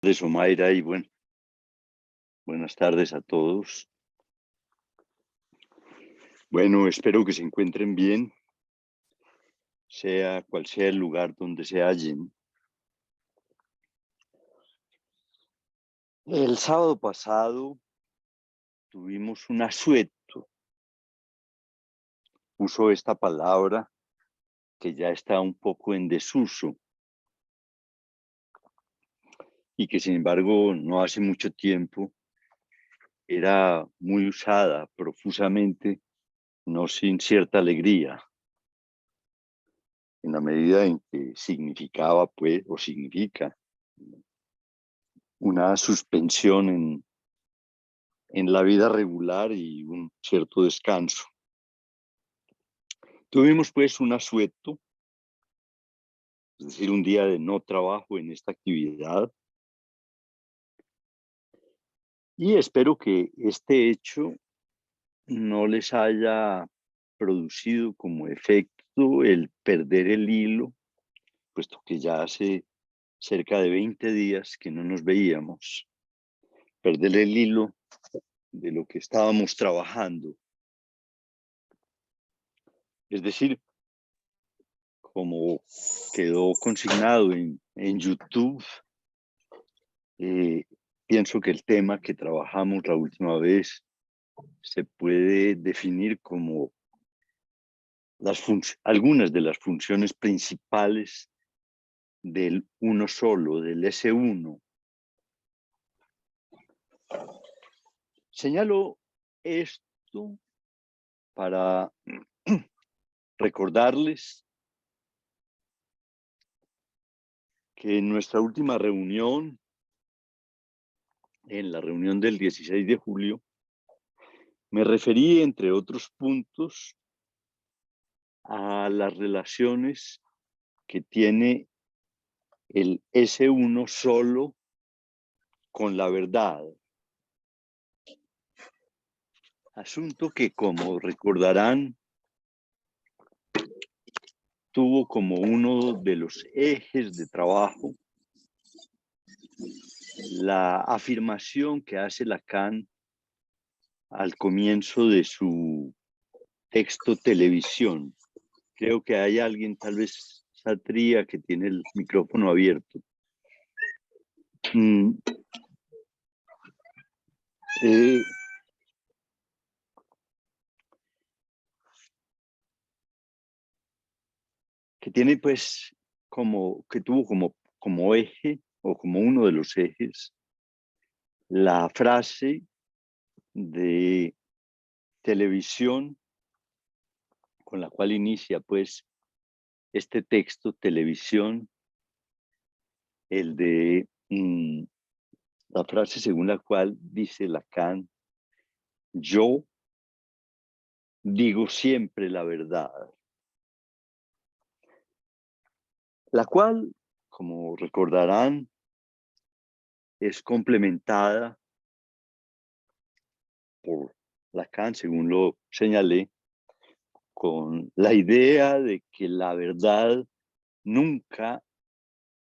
De Somaira y buenas tardes a todos. Bueno, espero que se encuentren bien, sea cual sea el lugar donde se hallen. El sábado pasado tuvimos un asueto. Uso esta palabra que ya está un poco en desuso y que sin embargo no hace mucho tiempo era muy usada profusamente, no sin cierta alegría, en la medida en que significaba, pues, o significa una suspensión en la vida regular y un cierto descanso. Tuvimos pues un asueto, es decir, un día de no trabajo en esta actividad, y espero que este hecho no les haya producido como efecto el perder el hilo, puesto que ya hace cerca de 20 días que no nos veíamos, perder el hilo de lo que estábamos trabajando. Es decir, como quedó consignado en YouTube, pienso que el tema que trabajamos la última vez se puede definir como algunas de las funciones principales del uno solo, del S1. Señalo esto para recordarles que en nuestra última reunión, en la reunión del 16 de julio, me referí, entre otros puntos, a las relaciones que tiene el S1 solo con la verdad. Asunto que, como recordarán, tuvo como uno de los ejes de trabajo la afirmación que hace Lacan al comienzo de su texto Televisión. Creo que hay alguien, tal vez Satria, que tiene el micrófono abierto. Que tiene pues que tuvo como eje o como uno de los ejes la frase de Televisión con la cual inicia pues este texto Televisión, el de la frase según la cual dice Lacan: yo digo siempre la verdad, la cual, como recordarán, es complementada por Lacan, según lo señalé, con la idea de que la verdad nunca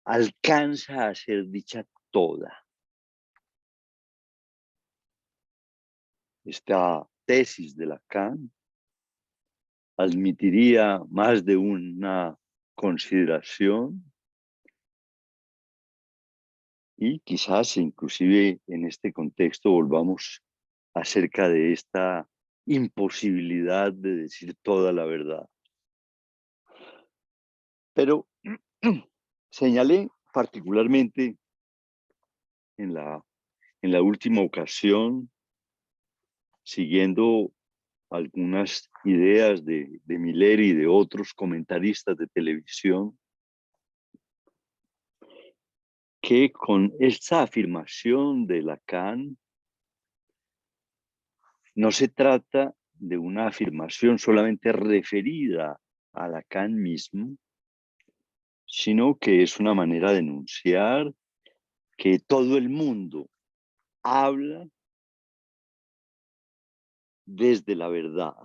alcanza a ser dicha toda. Esta tesis de Lacan admitiría más de una consideración y quizás inclusive en este contexto volvamos acerca de esta imposibilidad de decir toda la verdad. Pero señalé particularmente en la última ocasión, siguiendo algunas ideas de Miller y de otros comentaristas de televisión, que con esta afirmación de Lacan no se trata de una afirmación solamente referida a Lacan mismo, sino que es una manera de enunciar que todo el mundo habla desde la verdad.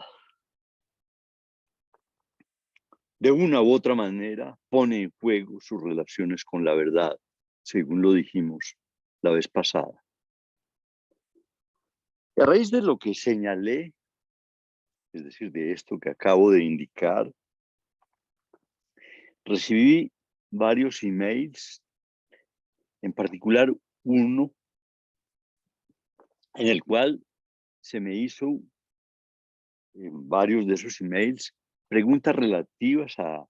De una u otra manera pone en juego sus relaciones con la verdad, según lo dijimos la vez pasada. Y a raíz de lo que señalé, es decir, de esto que acabo de indicar, recibí varios emails, en particular uno en el cual se me hizo, en varios de esos emails, preguntas relativas a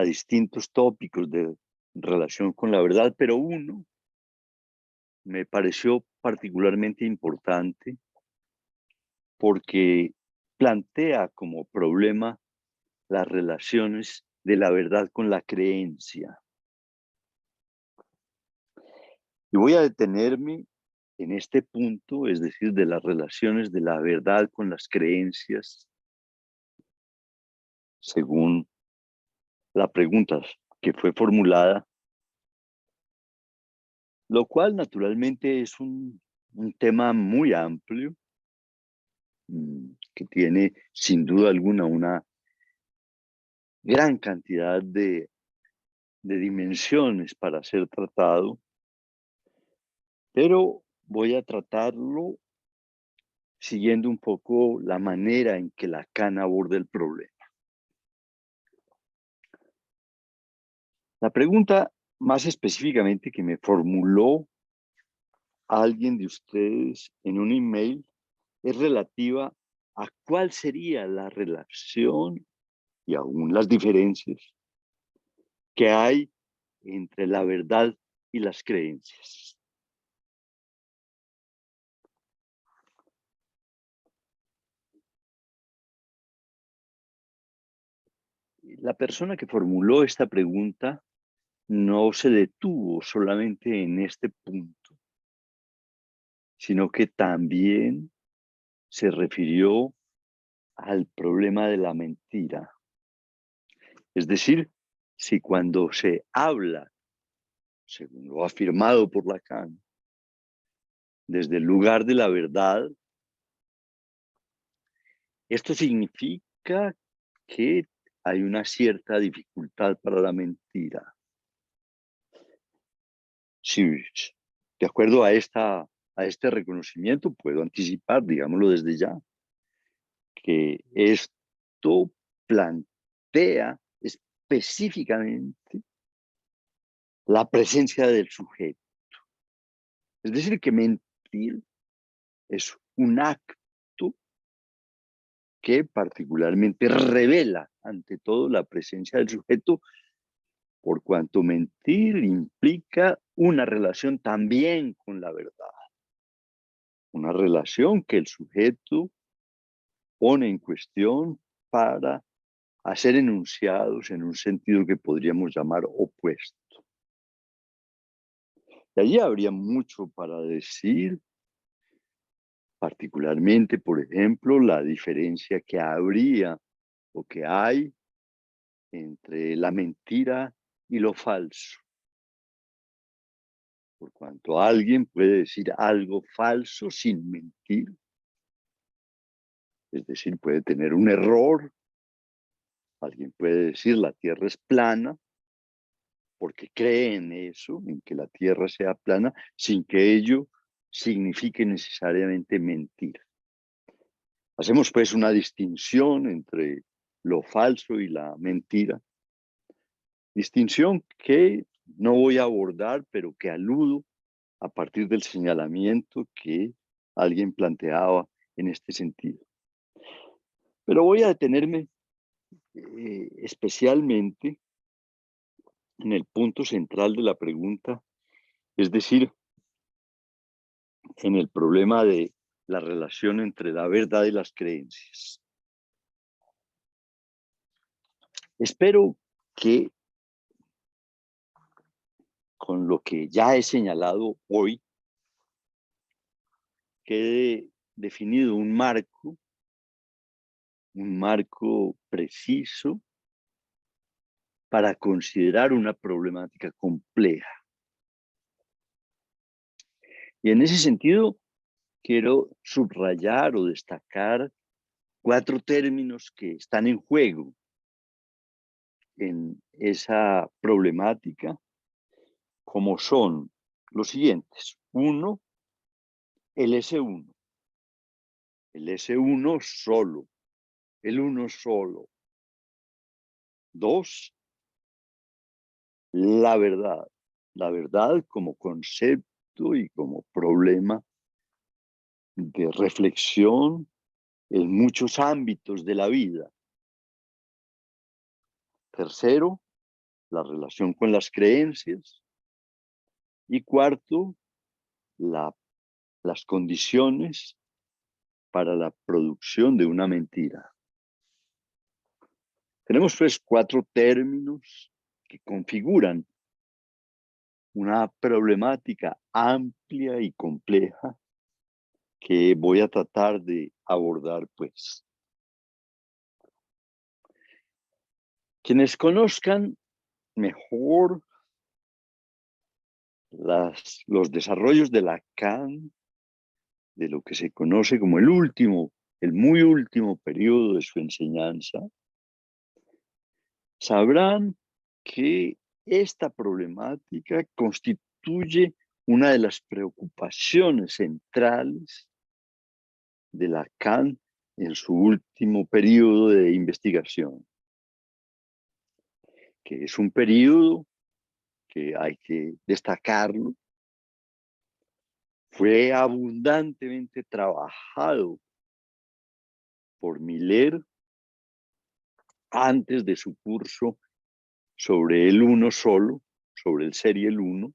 distintos tópicos de relación con la verdad, pero uno me pareció particularmente importante porque plantea como problema las relaciones de la verdad con la creencia. Y voy a detenerme en este punto, es decir, de las relaciones de la verdad con las creencias, según la pregunta que fue formulada, lo cual naturalmente es un tema muy amplio, que tiene sin duda alguna una gran cantidad de dimensiones para ser tratado, pero voy a tratarlo siguiendo un poco la manera en que Lacan aborda el problema. La pregunta más específicamente que me formuló alguien de ustedes en un email es relativa a cuál sería la relación y aún las diferencias que hay entre la verdad y las creencias. La persona que formuló esta pregunta no se detuvo solamente en este punto, sino que también se refirió al problema de la mentira. Es decir, si cuando se habla, según lo afirmado por Lacan, desde el lugar de la verdad, esto significa que hay una cierta dificultad para la mentira. Si, de acuerdo a este reconocimiento, puedo anticipar, digámoslo desde ya, que esto plantea específicamente la presencia del sujeto. Es decir, que mentir es un acto que particularmente revela ante todo la presencia del sujeto, por cuanto mentir implica una relación también con la verdad, una relación que el sujeto pone en cuestión para hacer enunciados en un sentido que podríamos llamar opuesto. Y allí habría mucho para decir, particularmente, por ejemplo, la diferencia que habría o que hay entre la mentira y lo falso. Por cuanto alguien puede decir algo falso sin mentir, es decir, puede tener un error, alguien puede decir la tierra es plana, porque cree en eso, en que la tierra sea plana, sin que ello signifique necesariamente mentir. Hacemos pues una distinción entre lo falso y la mentira, distinción que no voy a abordar, pero que aludo a partir del señalamiento que alguien planteaba en este sentido. Pero voy a detenerme especialmente en el punto central de la pregunta, es decir, en el problema de la relación entre la verdad y las creencias. Espero que con lo que ya he señalado hoy quede definido un marco preciso para considerar una problemática compleja. Y en ese sentido, quiero subrayar o destacar 4 términos que están en juego en esa problemática, como son los siguientes. Uno, el S1. El S1 solo. El uno solo. Dos, la verdad. La verdad como concepto y como problema de reflexión en muchos ámbitos de la vida. Tercero, la relación con las creencias. Y cuarto, las condiciones para la producción de una mentira. Tenemos pues 4 términos que configuran una problemática amplia y compleja que voy a tratar de abordar pues. Quienes conozcan mejor los desarrollos de Lacan, de lo que se conoce como el muy último periodo de su enseñanza, sabrán que esta problemática constituye una de las preocupaciones centrales de Lacan en su último periodo de investigación, que es un periodo que hay que destacarlo, fue abundantemente trabajado por Miller antes de su curso sobre el uno solo, sobre el ser y el uno,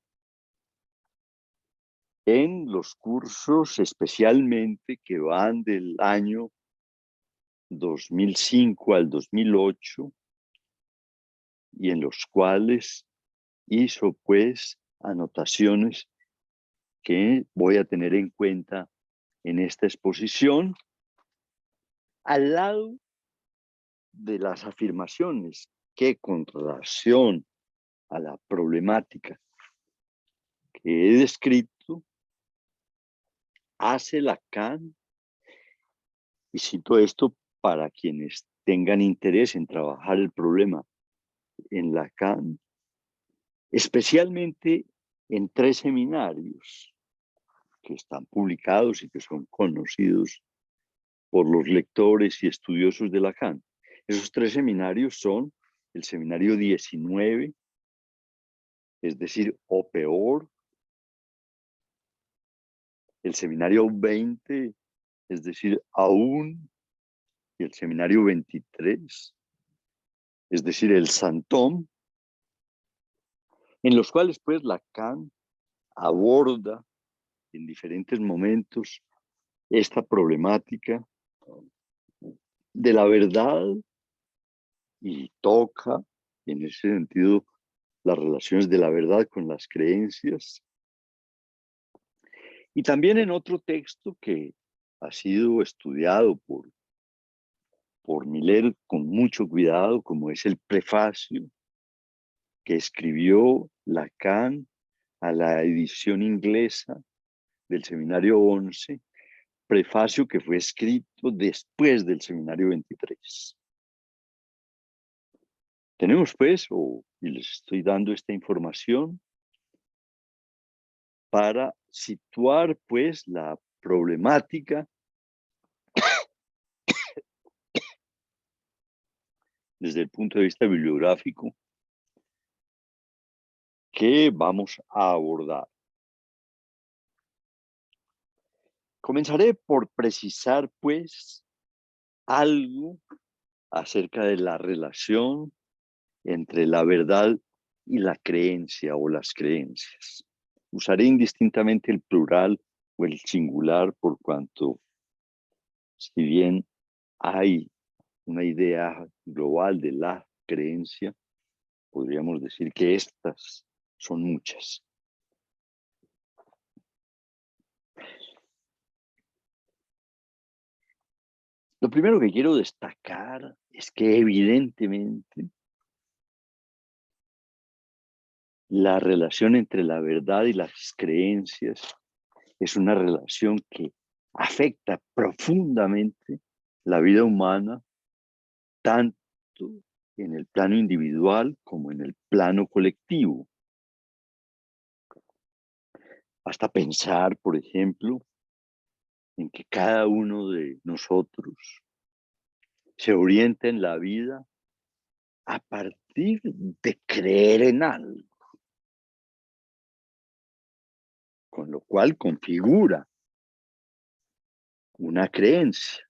en los cursos especialmente que van del año 2005 al 2008 y en los cuales hizo pues anotaciones que voy a tener en cuenta en esta exposición, al lado de las afirmaciones que con relación a la problemática que he descrito hace Lacan, y cito esto para quienes tengan interés en trabajar el problema en Lacan, especialmente en 3 seminarios que están publicados y que son conocidos por los lectores y estudiosos de Lacan. Esos 3 seminarios son el seminario 19, es decir, o peor, el seminario 20, es decir, aún, y el seminario 23, es decir, el Santón, en los cuales pues Lacan aborda en diferentes momentos esta problemática de la verdad y toca en ese sentido las relaciones de la verdad con las creencias. Y también en otro texto que ha sido estudiado por Miller con mucho cuidado, como es el prefacio que escribió Lacan a la edición inglesa del seminario 11, prefacio que fue escrito después del seminario 23. Tenemos pues, y les estoy dando esta información para situar pues la problemática desde el punto de vista bibliográfico que vamos a abordar. Comenzaré por precisar pues algo acerca de la relación entre la verdad y la creencia o las creencias. Usaré indistintamente el plural o el singular por cuanto, si bien hay una idea global de la creencia, podríamos decir que estas son muchas. Lo primero que quiero destacar es que evidentemente la relación entre la verdad y las creencias es una relación que afecta profundamente la vida humana, tanto en el plano individual como en el plano colectivo. hasta pensar, por ejemplo, en que cada uno de nosotros se orienta en la vida a partir de creer en algo, con lo cual configura una creencia.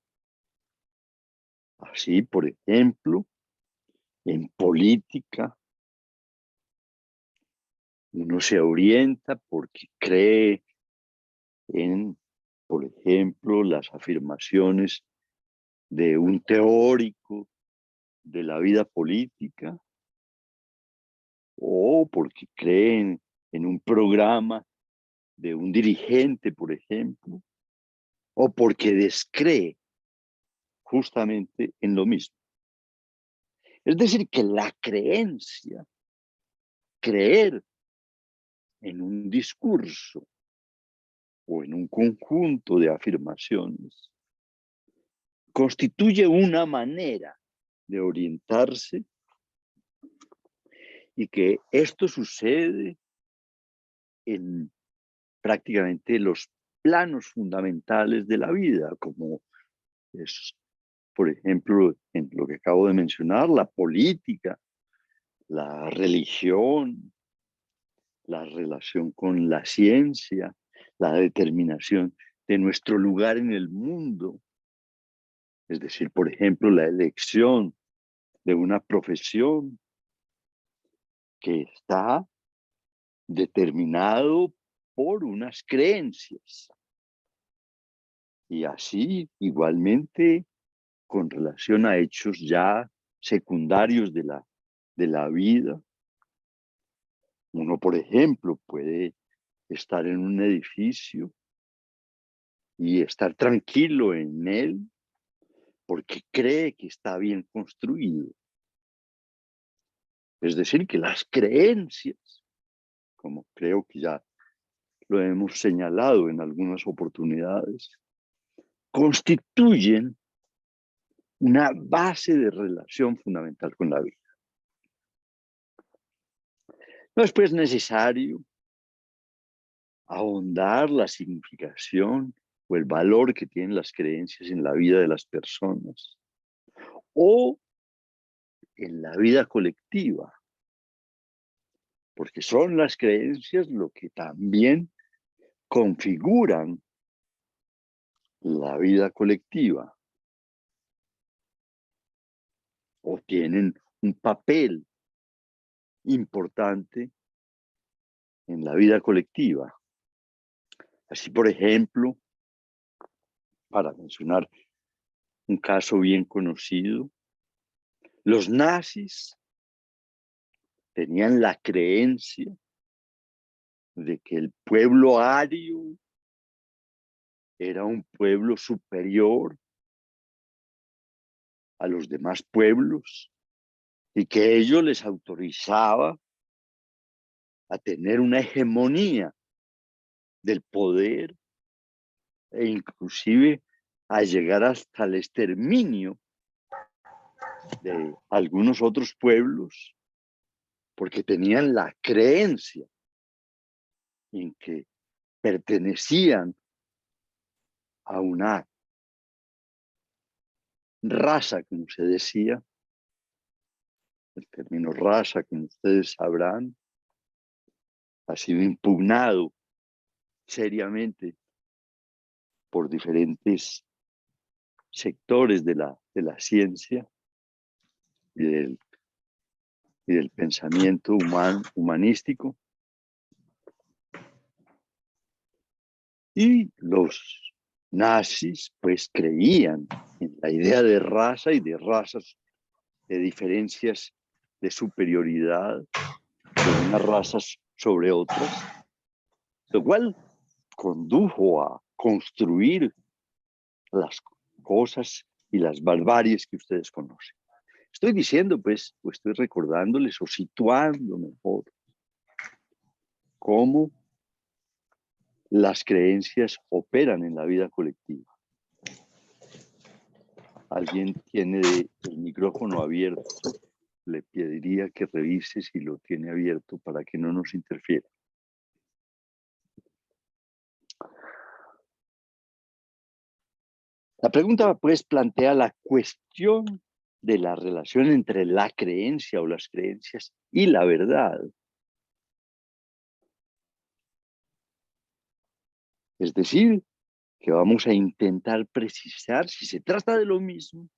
Así, por ejemplo, en política, uno se orienta porque cree en, por ejemplo, las afirmaciones de un teórico de la vida política, o porque creen en un programa de un dirigente, por ejemplo, o porque descree justamente en lo mismo. Es decir, que la creencia, creer en un discurso o en un conjunto de afirmaciones, constituye una manera de orientarse, y que esto sucede en prácticamente los planos fundamentales de la vida, como es, por ejemplo, en lo que acabo de mencionar, la política, la religión, la relación con la ciencia, la determinación de nuestro lugar en el mundo, es decir, por ejemplo, la elección de una profesión que está determinado por unas creencias. Y así, igualmente, con relación a hechos ya secundarios de la vida, uno, por ejemplo, puede estar en un edificio y estar tranquilo en él porque cree que está bien construido. Es decir, que las creencias, como creo que ya lo hemos señalado en algunas oportunidades, constituyen una base de relación fundamental con la vida. No es pues necesario ahondar la significación o el valor que tienen las creencias en la vida de las personas o en la vida colectiva, porque son las creencias lo que también configuran la vida colectiva o tienen un papel importante en la vida colectiva. Así, por ejemplo, para mencionar un caso bien conocido, los nazis tenían la creencia de que el pueblo ario era un pueblo superior a los demás pueblos y que ello les autorizaba a tener una hegemonía del poder e inclusive a llegar hasta el exterminio de algunos otros pueblos porque tenían la creencia en que pertenecían a una raza, como se decía. El término raza, como ustedes sabrán, ha sido impugnado seriamente por diferentes sectores de la ciencia y del pensamiento humanístico. Y los nazis pues creían en la idea de raza y de razas, de diferencias de superioridad de unas razas sobre otras, lo cual condujo a construir las cosas y las barbaries que ustedes conocen. Estoy diciendo, pues, o estoy recordándoles o situando mejor cómo las creencias operan en la vida colectiva. Alguien tiene el micrófono abierto. Le pediría que revise si lo tiene abierto para que no nos interfiera. La pregunta, pues, plantea la cuestión de la relación entre la creencia o las creencias y la verdad. Es decir, que vamos a intentar precisar si se trata de lo mismo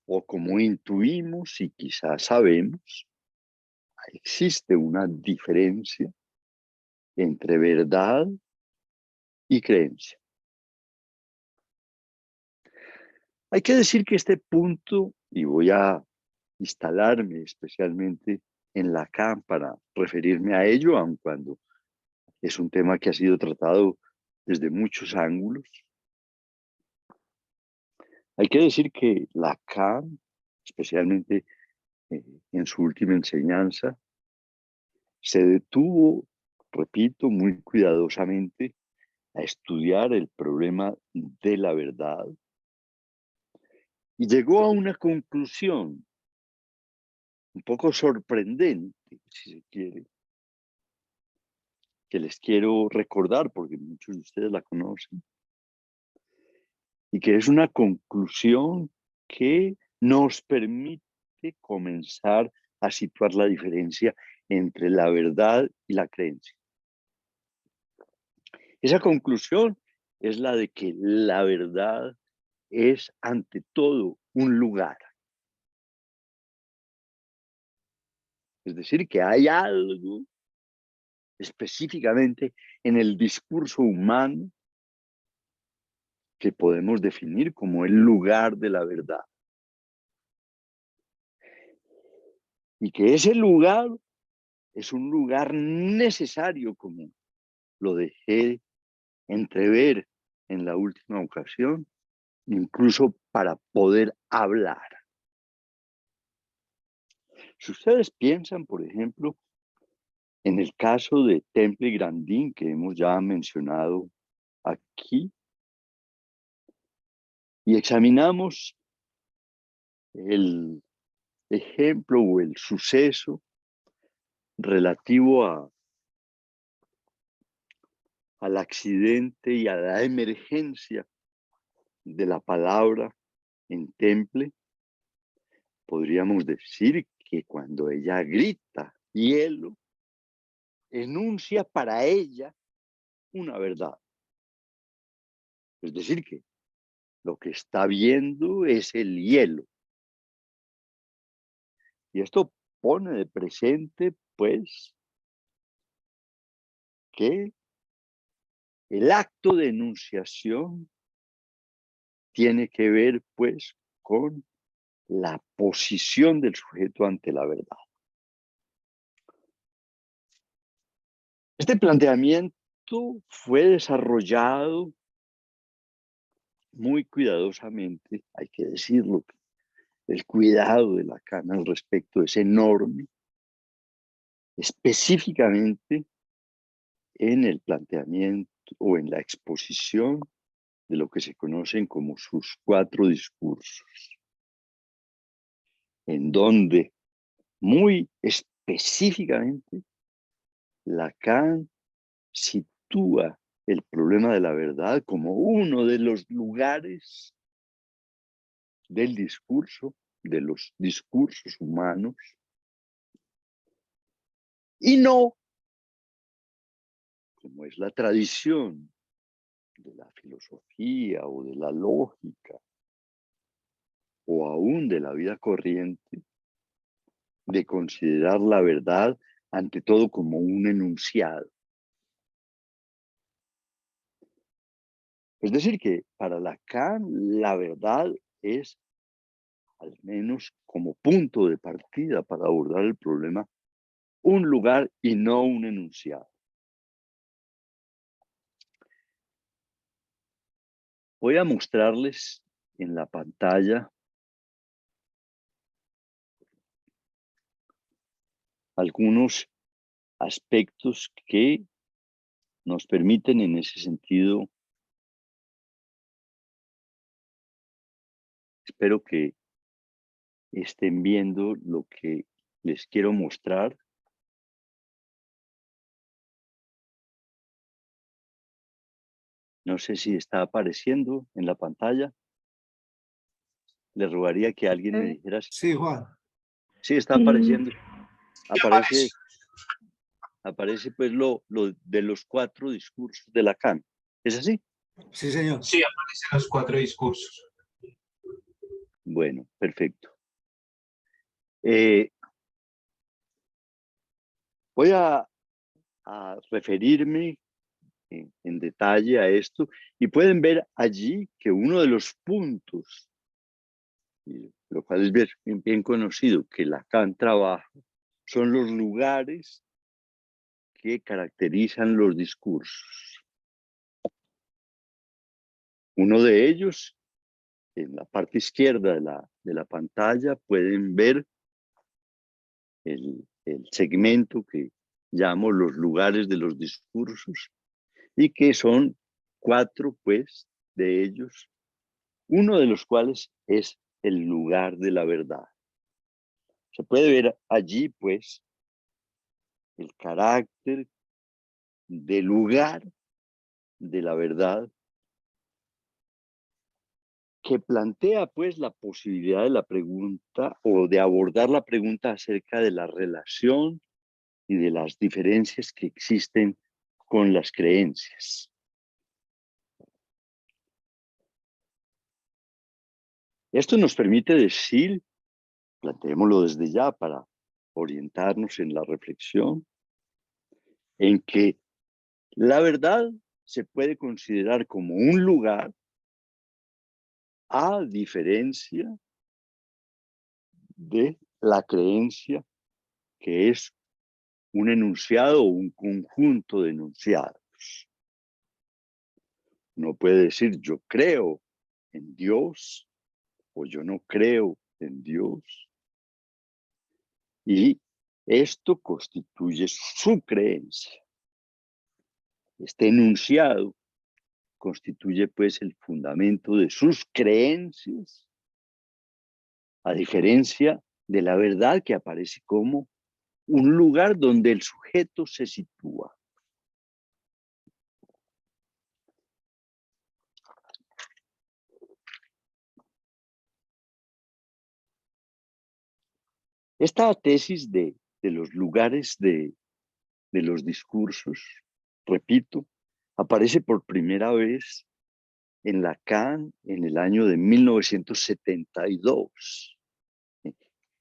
o como intuimos y quizás sabemos, existe una diferencia entre verdad y creencia. Hay que decir que este punto, y voy a instalarme especialmente en Lacan para referirme a ello, aun cuando es un tema que ha sido tratado desde muchos ángulos. Hay que decir que Lacan, especialmente en su última enseñanza, se detuvo, repito, muy cuidadosamente a estudiar el problema de la verdad y llegó a una conclusión un poco sorprendente, si se quiere, que les quiero recordar porque muchos de ustedes la conocen, y que es una conclusión que nos permite comenzar a situar la diferencia entre la verdad y la creencia. Esa conclusión es la de que la verdad es ante todo un lugar. Es decir, que hay algo específicamente en el discurso humano que podemos definir como el lugar de la verdad. Y que ese lugar es un lugar necesario, como lo dejé entrever en la última ocasión, incluso para poder hablar. Si ustedes piensan, por ejemplo, en el caso de Temple Grandin, que hemos ya mencionado aquí, y examinamos el ejemplo o el suceso relativo al accidente y a la emergencia de la palabra en Temple, podríamos decir que cuando ella grita hielo, enuncia para ella una verdad. Es decir, que lo que está viendo es el hielo. Y esto pone de presente, pues, que el acto de enunciación tiene que ver, pues, con la posición del sujeto ante la verdad. Este planteamiento fue desarrollado muy cuidadosamente, hay que decirlo, el cuidado de Lacan al respecto es enorme, específicamente en el planteamiento o en la exposición de lo que se conocen como sus 4 discursos, en donde muy específicamente Lacan sitúa el problema de la verdad como uno de los lugares del discurso, de los discursos humanos, y no, como es la tradición de la filosofía o de la lógica, o aún de la vida corriente, de considerar la verdad ante todo como un enunciado. Es decir, que para Lacan la verdad es, al menos como punto de partida para abordar el problema, un lugar y no un enunciado. Voy a mostrarles en la pantalla algunos aspectos que nos permiten en ese sentido, espero que estén viendo lo que les quiero mostrar. No sé si está apareciendo en la pantalla. Le rogaría que alguien me dijera. Sí, Juan. Sí, está apareciendo. ¿Qué aparece? Aparece pues lo de los 4 discursos de Lacan. ¿Es así? Sí, señor. Sí, aparecen los 4 discursos. Bueno, perfecto. Voy a referirme en detalle a esto y pueden ver allí que uno de los puntos, lo cual es bien conocido, que Lacan trabaja, son los lugares que caracterizan los discursos. Uno de ellos, en la parte izquierda de la pantalla, pueden ver el segmento que llamo los lugares de los discursos y que son 4, pues, de ellos, uno de los cuales es el lugar de la verdad. Se puede ver allí, pues, el carácter del lugar de la verdad que plantea, pues, la posibilidad de la pregunta o de abordar la pregunta acerca de la relación y de las diferencias que existen con las creencias. Esto nos permite decir, planteémoslo desde ya para orientarnos en la reflexión, en que la verdad se puede considerar como un lugar a diferencia de la creencia, que es un enunciado o un conjunto de enunciados. No puede decir yo creo en Dios o yo no creo en Dios. Y esto constituye su creencia. Este enunciado constituye pues el fundamento de sus creencias, a diferencia de la verdad que aparece como un lugar donde el sujeto se sitúa. Esta tesis de los lugares de los discursos, repito, aparece por primera vez en Lacan en el año de 1972,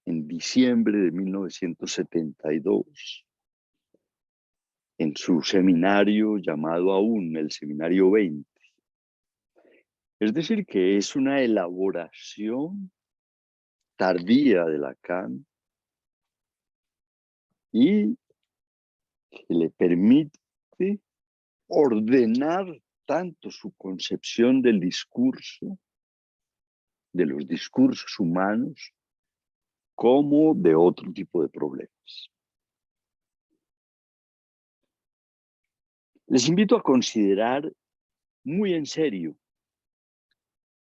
en diciembre de 1972, en su seminario llamado aún el Seminario 20. Es decir, que es una elaboración tardía de Lacan y que le permite ordenar tanto su concepción del discurso, de los discursos humanos, como de otro tipo de problemas. Les invito a considerar muy en serio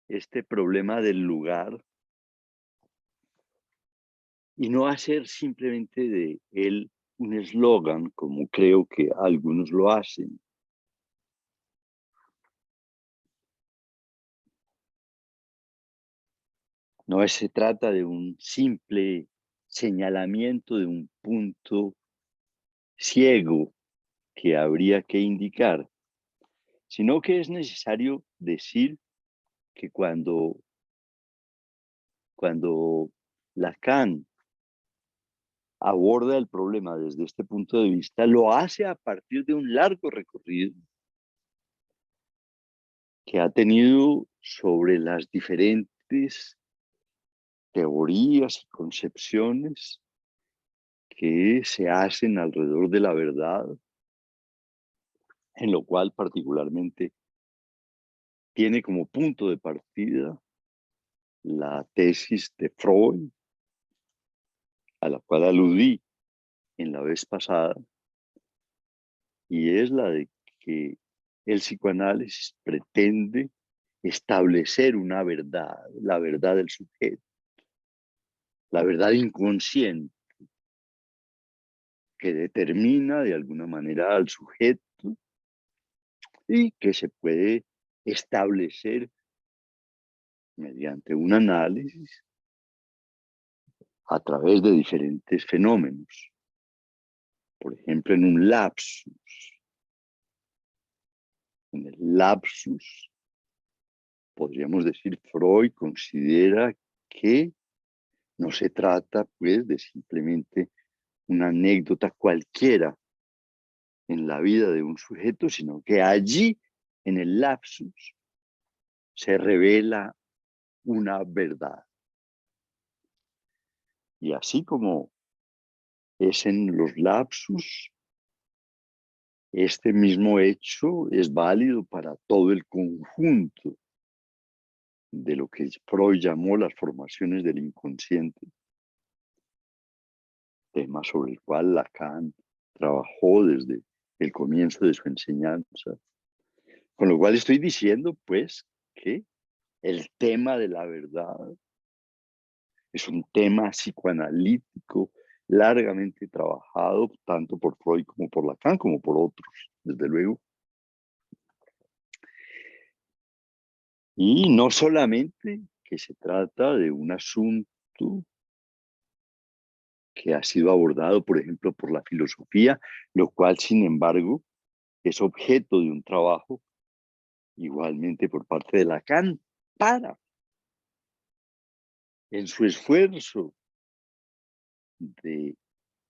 este problema del lugar y no hacer simplemente de él un eslogan, como creo que algunos lo hacen. No se trata de un simple señalamiento de un punto ciego que habría que indicar, sino que es necesario decir que cuando Lacan aborda el problema desde este punto de vista, lo hace a partir de un largo recorrido que ha tenido sobre las diferentes teorías y concepciones que se hacen alrededor de la verdad, en lo cual particularmente tiene como punto de partida la tesis de Freud, a la cual aludí en la vez pasada, y es la de que el psicoanálisis pretende establecer una verdad, la verdad del sujeto, la verdad inconsciente, que determina de alguna manera al sujeto y que se puede establecer mediante un análisis a través de diferentes fenómenos. Por ejemplo, en un lapsus. En el lapsus, podríamos decir, Freud considera que no se trata, pues, de simplemente una anécdota cualquiera en la vida de un sujeto, sino que allí, en el lapsus, se revela una verdad. Y así como es en los lapsus, este mismo hecho es válido para todo el conjunto de lo que Freud llamó las formaciones del inconsciente, tema sobre el cual Lacan trabajó desde el comienzo de su enseñanza. Con lo cual estoy diciendo, pues, que el tema de la verdad es un tema psicoanalítico largamente trabajado tanto por Freud como por Lacan, como por otros, desde luego. Y no solamente que se trata de un asunto que ha sido abordado, por ejemplo, por la filosofía, lo cual, sin embargo, es objeto de un trabajo igualmente por parte de Lacan para, en su esfuerzo de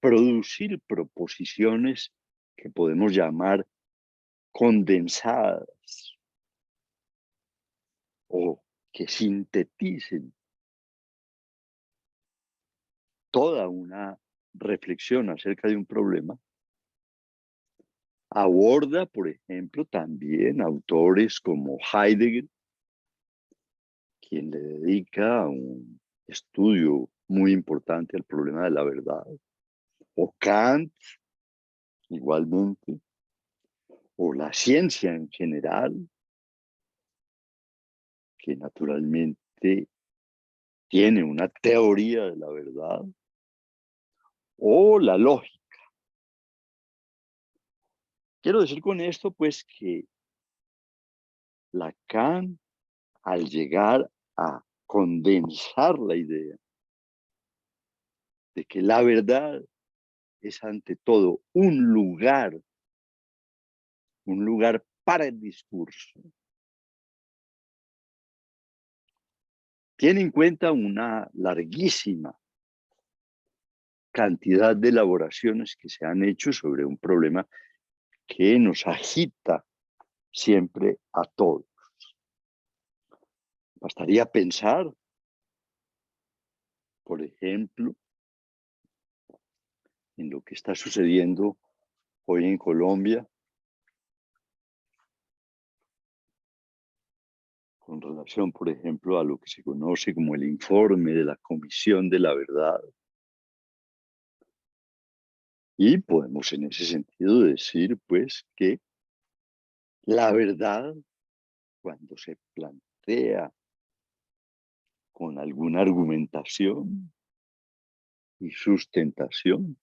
producir proposiciones que podemos llamar condensadas o que sinteticen toda una reflexión acerca de un problema, aborda, por ejemplo, también autores como Heidegger, quien le dedica un estudio muy importante al problema de la verdad, o Kant, igualmente, o la ciencia en general, que naturalmente tiene una teoría de la verdad, o la lógica. Quiero decir con esto, pues, que Lacan, al llegar a condensar la idea de que la verdad es ante todo un lugar para el discurso, tiene en cuenta una larguísima cantidad de elaboraciones que se han hecho sobre un problema que nos agita siempre a todos. Bastaría pensar, por ejemplo, en lo que está sucediendo hoy en Colombia con relación, por ejemplo, a lo que se conoce como el informe de la Comisión de la Verdad. Y podemos en ese sentido decir, pues, que la verdad, cuando se plantea con alguna argumentación y sustentación,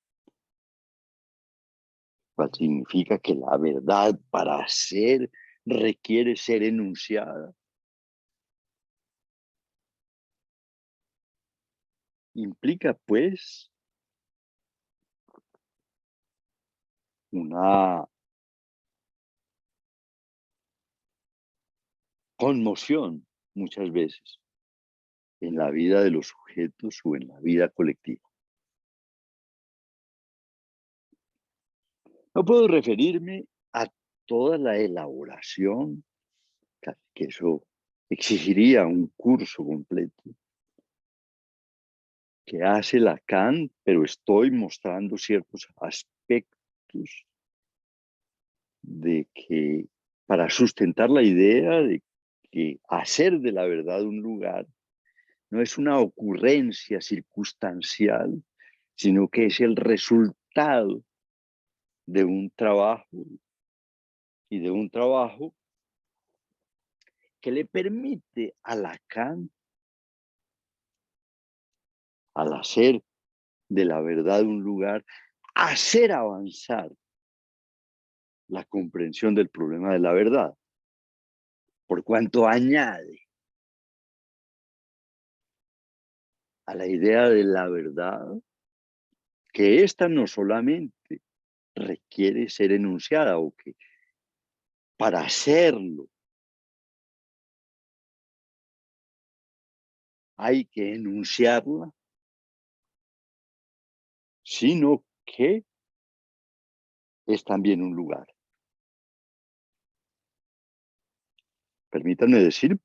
cual significa que la verdad para ser requiere ser enunciada, implica pues una conmoción muchas veces en la vida de los sujetos o en la vida colectiva. No puedo referirme a toda la elaboración, que eso exigiría un curso completo, que hace Lacan, pero estoy mostrando ciertos aspectos de que para sustentar la idea de que hacer de la verdad un lugar no es una ocurrencia circunstancial, sino que es el resultado de un trabajo y de un trabajo que le permite a Lacan, al hacer de la verdad un lugar, hacer avanzar la comprensión del problema de la verdad, por cuanto añade a la idea de la verdad que ésta no solamente requiere ser enunciada o que para hacerlo hay que enunciarla, sino que es también un lugar. Permítanme decir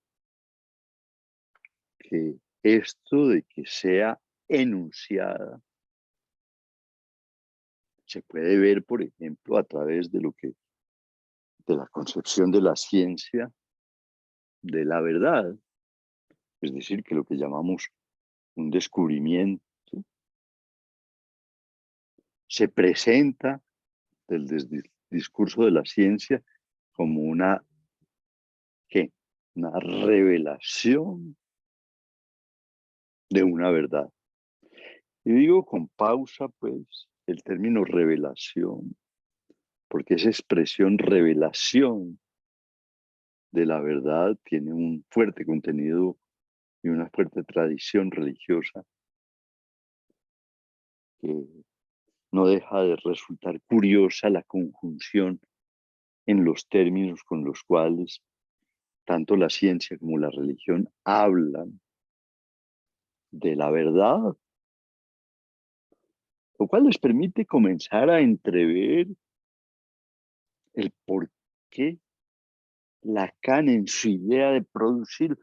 que esto de que sea enunciada se puede ver, por ejemplo, a través de la concepción de la ciencia de la verdad, es decir, que lo que llamamos un descubrimiento se presenta desde el discurso de la ciencia como ¿qué? Una revelación de una verdad. Y digo con pausa, pues, el término revelación, porque esa expresión revelación de la verdad tiene un fuerte contenido y una fuerte tradición religiosa que no deja de resultar curiosa la conjunción en los términos con los cuales tanto la ciencia como la religión hablan de la verdad, lo cual les permite comenzar a entrever el por qué Lacan en su idea de producir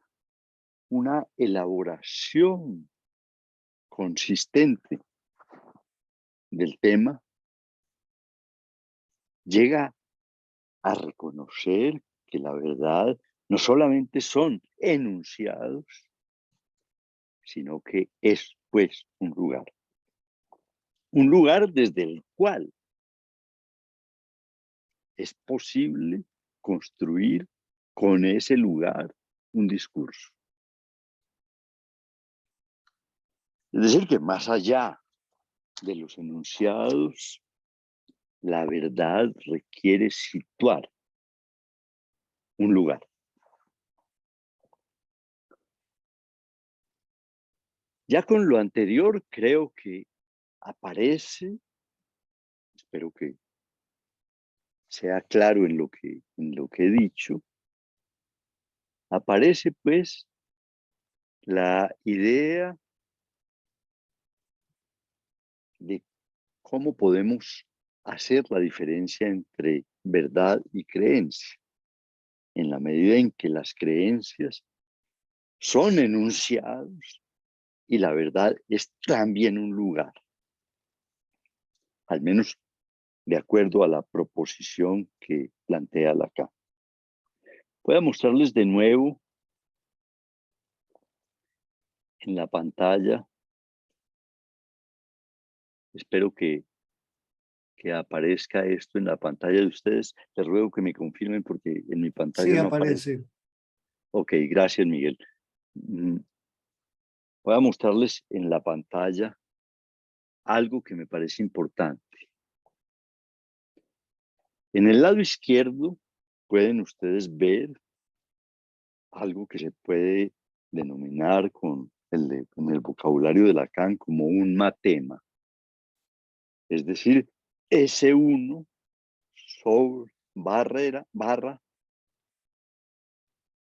una elaboración consistente del tema, llega a reconocer que la verdad no solamente son enunciados, sino que es, pues, un lugar desde el cual es posible construir con ese lugar un discurso. Es decir, que más allá de los enunciados, la verdad requiere situar un lugar. Ya con lo anterior creo que aparece, espero que sea claro en lo que he dicho, aparece pues la idea de cómo podemos hacer la diferencia entre verdad y creencia, en la medida en que las creencias son enunciados y la verdad es también un lugar, al menos de acuerdo a la proposición que plantea Lacan. Voy a mostrarles de nuevo en la pantalla, espero que aparezca esto en la pantalla de ustedes. Les ruego que me confirmen porque en mi pantalla Sí, no aparece. aparece. Ok, gracias, Miguel. Voy a mostrarles en la pantalla algo que me parece importante. En el lado izquierdo pueden ustedes ver algo que se puede denominar con el vocabulario de Lacan como un matema. Es decir, S1 sobre barra,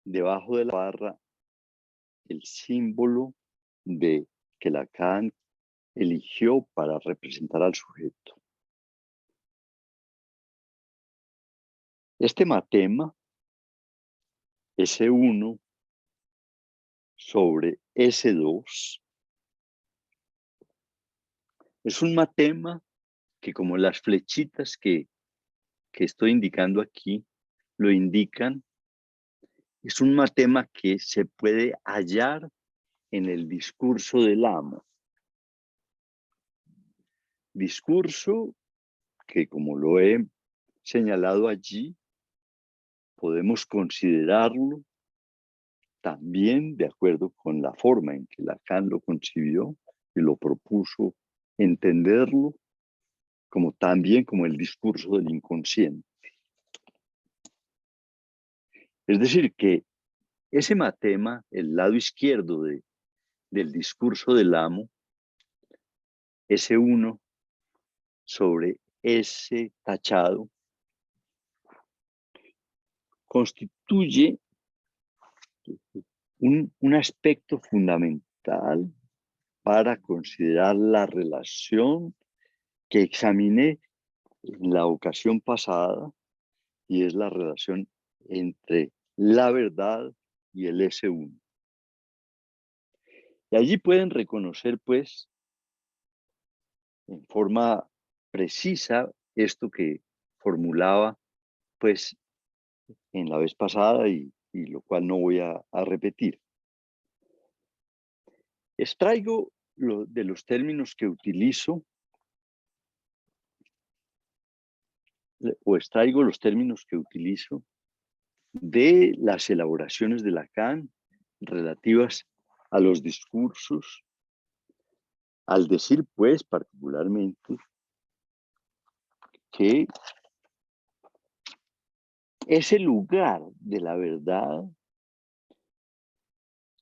debajo de la barra, el símbolo que Lacan eligió para representar al sujeto. Este matema, S1 sobre S2, es un matema que, como las flechitas que estoy indicando aquí lo indican, es un matema que se puede hallar en el discurso del amo. Discurso que, como lo he señalado allí, podemos considerarlo también de acuerdo con la forma en que Lacan lo concibió y lo propuso, entenderlo también como el discurso del inconsciente. Es decir, que ese matema, el lado izquierdo del discurso del amo, ese uno sobre ese tachado, constituye un aspecto fundamental para considerar la relación que examiné en la ocasión pasada, y es la relación entre la verdad y el S1. Y allí pueden reconocer, pues, en forma precisa esto que formulaba, pues, en la vez pasada y lo cual no voy a repetir. Extraigo de los términos que utilizo o extraigo los términos que utilizo de las elaboraciones de Lacan relativas a los discursos, al decir, pues, particularmente, que ese lugar de la verdad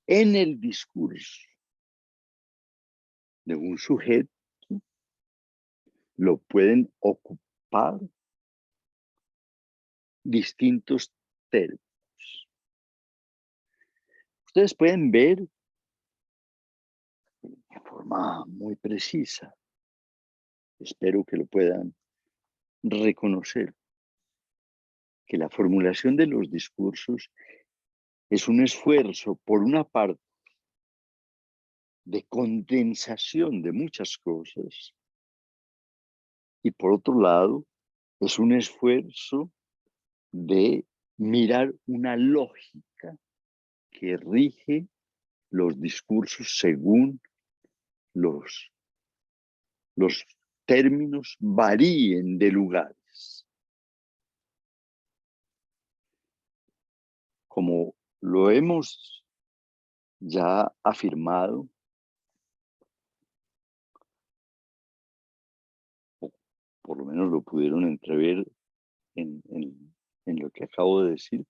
en el discurso de un sujeto lo pueden ocupar distintos términos. Ustedes pueden ver de forma muy precisa, espero que lo puedan reconocer, que la formulación de los discursos es un esfuerzo, por una parte, de condensación de muchas cosas, y por otro lado, es un esfuerzo de mirar una lógica que rige los discursos según los términos varíen de lugares. Como lo hemos ya afirmado, o por lo menos lo pudieron entrever en lo que acabo de decir,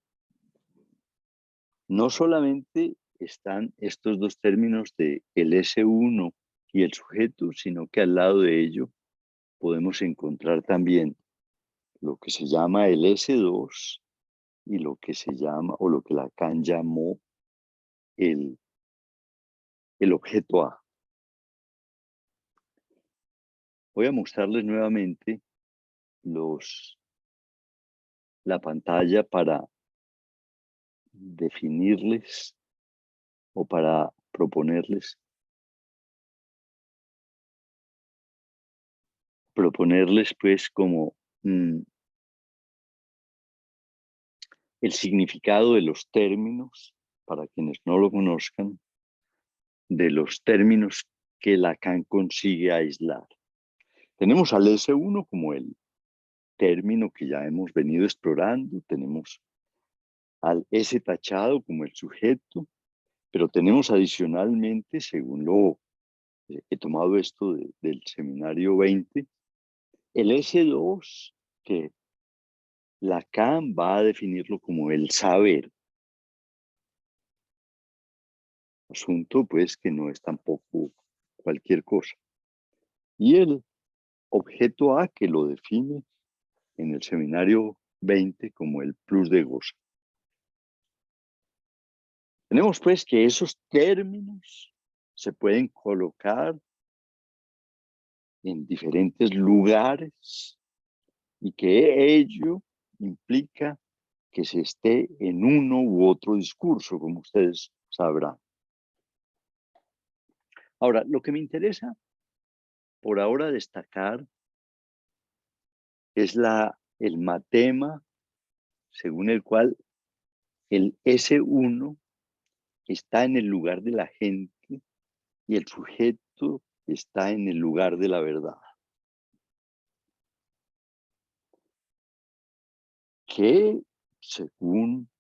no solamente están estos dos términos de el S1 y el sujeto, sino que al lado de ello podemos encontrar también lo que se llama el S2 y lo que se llama, o lo que Lacan llamó el objeto A. Voy a mostrarles nuevamente la pantalla para definirles o para proponerles pues como el significado de los términos, para quienes no lo conozcan, de los términos que Lacan consigue aislar. Tenemos al S1 como el término que ya hemos venido explorando, tenemos al S tachado como el sujeto, pero tenemos adicionalmente, según lo he tomado esto del seminario 20, el S2, que Lacan va a definirlo como el saber. Asunto, pues, que no es tampoco cualquier cosa. Y el objeto A, que lo define en el seminario 20 como el plus de gozo. Tenemos, pues, que esos términos se pueden colocar en diferentes lugares y que ello implica que se esté en uno u otro discurso, como ustedes sabrán. Ahora, lo que me interesa por ahora destacar es el matema según el cual el S1 está en el lugar de la gente y el sujeto está en el lugar de la verdad. Que, según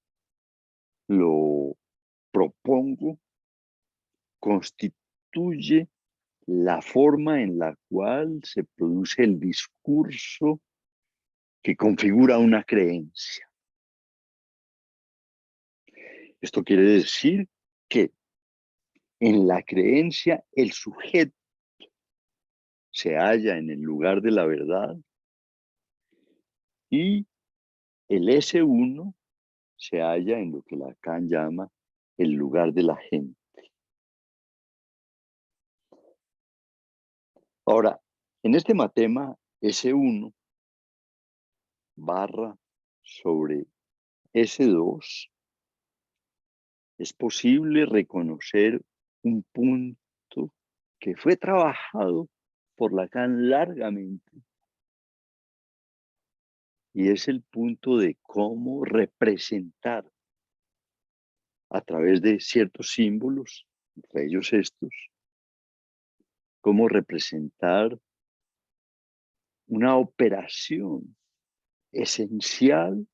lo propongo, constituye la forma en la cual se produce el discurso que configura una creencia. Esto quiere decir que en la creencia el sujeto se halla en el lugar de la verdad y el S1 se halla en lo que Lacan llama el lugar de la gente. Ahora, en este matema S1 barra sobre S2 es posible reconocer un punto que fue trabajado por Lacan largamente, y es el punto de cómo representar a través de ciertos símbolos, entre ellos estos, cómo representar una operación esencial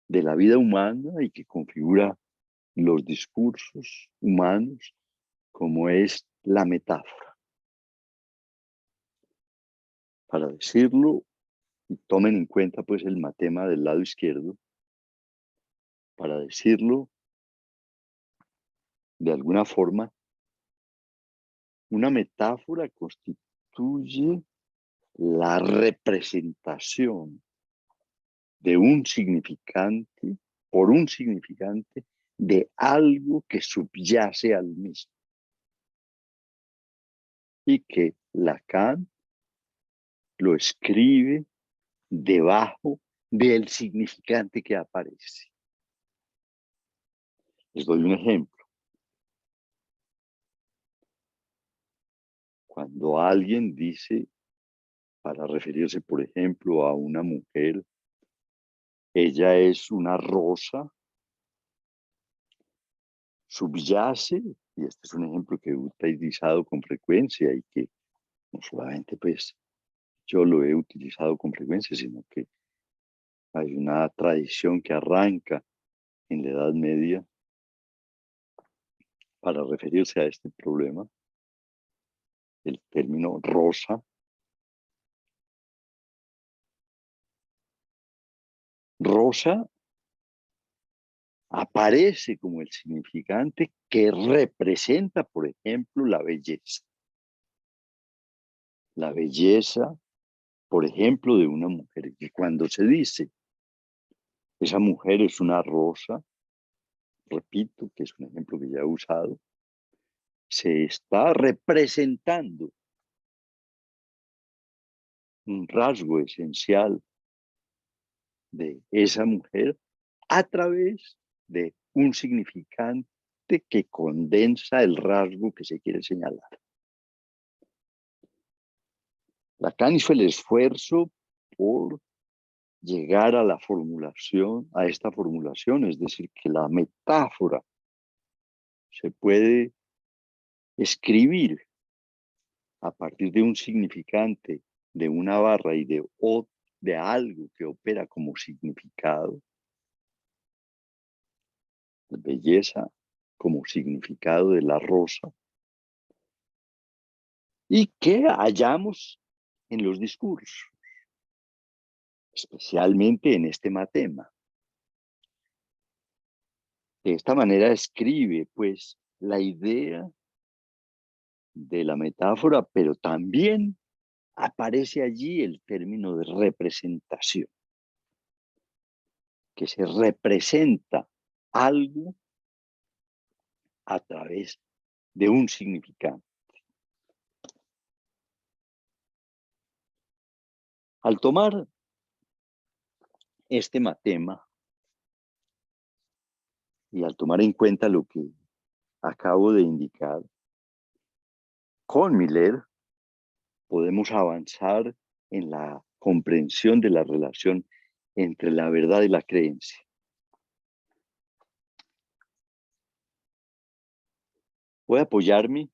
de la vida humana y que configura los discursos humanos, como es la metáfora. Para decirlo, y tomen en cuenta pues el matema del lado izquierdo, para decirlo de alguna forma, una metáfora constituye la representación de un significante, por un significante, de algo que subyace al mismo. Y que Lacan lo escribe debajo del significante que aparece. Les doy un ejemplo. Cuando alguien dice, para referirse, por ejemplo, a una mujer, ella es una rosa, subyace, y este es un ejemplo que he utilizado con frecuencia y que no solamente pues yo lo he utilizado con frecuencia, sino que hay una tradición que arranca en la Edad Media para referirse a este problema. El término rosa aparece como el significante que representa, por ejemplo, la belleza. La belleza, por ejemplo, de una mujer. Y cuando se dice, esa mujer es una rosa, repito, que es un ejemplo que ya he usado, se está representando un rasgo esencial de esa mujer a través de un significante que condensa el rasgo que se quiere señalar. Lacan hizo el esfuerzo por llegar a la formulación, a esta formulación, es decir, que la metáfora se puede escribir a partir de un significante, de una barra y de algo que opera como significado, belleza como significado de la rosa, y que hallamos en los discursos, especialmente en este matema. De esta manera escribe, pues, la idea de la metáfora, pero también aparece allí el término de representación, que se representa algo a través de un significado. Al tomar este matema y al tomar en cuenta lo que acabo de indicar, con Miller podemos avanzar en la comprensión de la relación entre la verdad y la creencia. Voy a apoyarme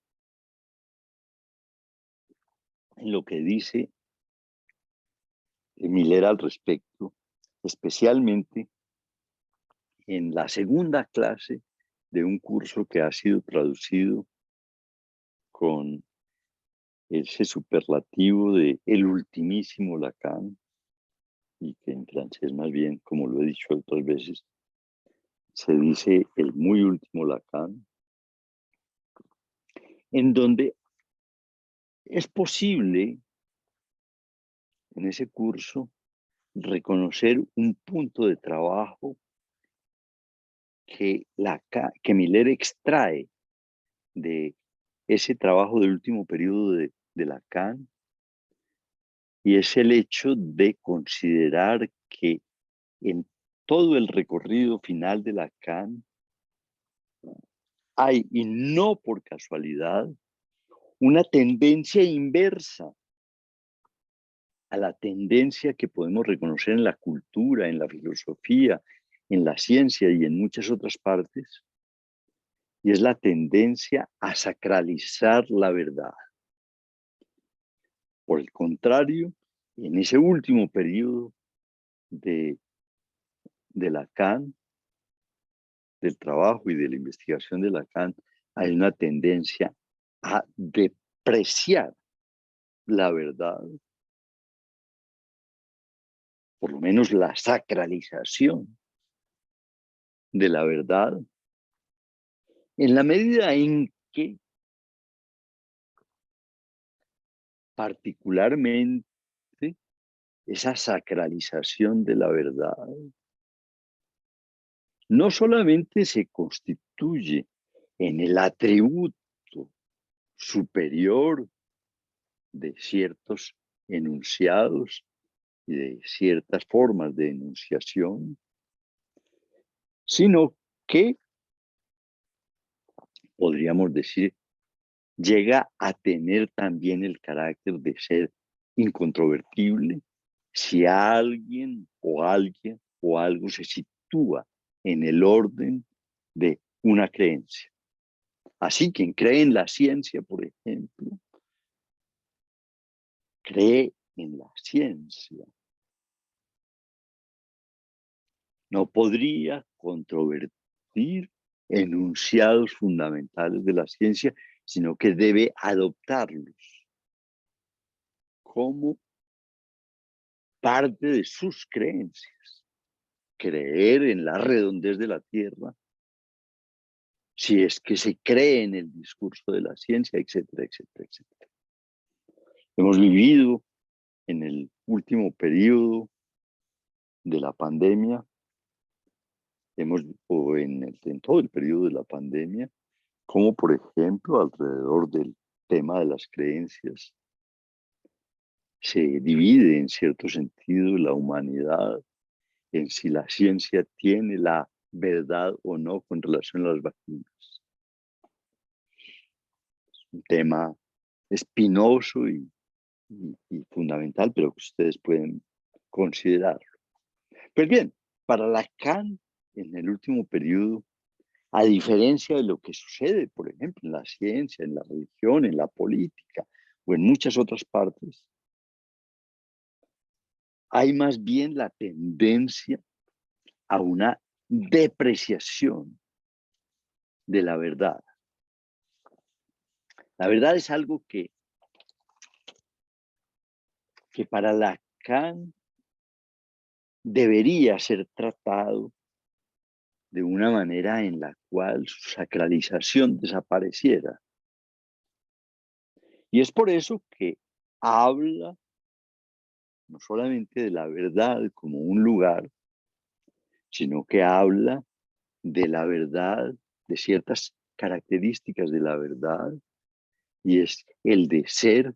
en lo que dice Miller al respecto, especialmente en la segunda clase de un curso que ha sido traducido con ese superlativo de el ultimísimo Lacan, y que en francés más bien, como lo he dicho otras veces, se dice el muy último Lacan, en donde es posible en ese curso reconocer un punto de trabajo que Miller extrae de ese trabajo del último periodo de Lacan, y es el hecho de considerar que en todo el recorrido final de Lacan hay, y no por casualidad, una tendencia inversa a la tendencia que podemos reconocer en la cultura, en la filosofía, en la ciencia y en muchas otras partes, y es la tendencia a sacralizar la verdad. Por el contrario, en ese último periodo de Lacan, del trabajo y de la investigación de Lacan, hay una tendencia a depreciar la verdad, por lo menos la sacralización de la verdad, en la medida en que particularmente esa sacralización de la verdad no solamente se constituye en el atributo superior de ciertos enunciados y de ciertas formas de enunciación, sino que, podríamos decir, llega a tener también el carácter de ser incontrovertible si alguien o algo se sitúa en el orden de una creencia. Así, quien cree en la ciencia, por ejemplo, cree en la ciencia. No podría controvertir enunciados fundamentales de la ciencia, sino que debe adoptarlos como parte de sus creencias. Creer en la redondez de la Tierra, si es que se cree en el discurso de la ciencia, etcétera, etcétera, etcétera. Hemos vivido en el último periodo de la pandemia, en todo el periodo de la pandemia, como por ejemplo alrededor del tema de las creencias se divide en cierto sentido la humanidad en si la ciencia tiene la verdad o no con relación a las vacunas. Es un tema espinoso y fundamental, pero que ustedes pueden considerarlo. Pues bien, para Lacan, en el último periodo, a diferencia de lo que sucede, por ejemplo, en la ciencia, en la religión, en la política o en muchas otras partes, hay más bien la tendencia a una depreciación de la verdad. La verdad es algo que para Lacan debería ser tratado de una manera en la cual su sacralización desapareciera. Y es por eso que habla no solamente de la verdad como un lugar, sino que habla de la verdad, de ciertas características de la verdad, y es el de ser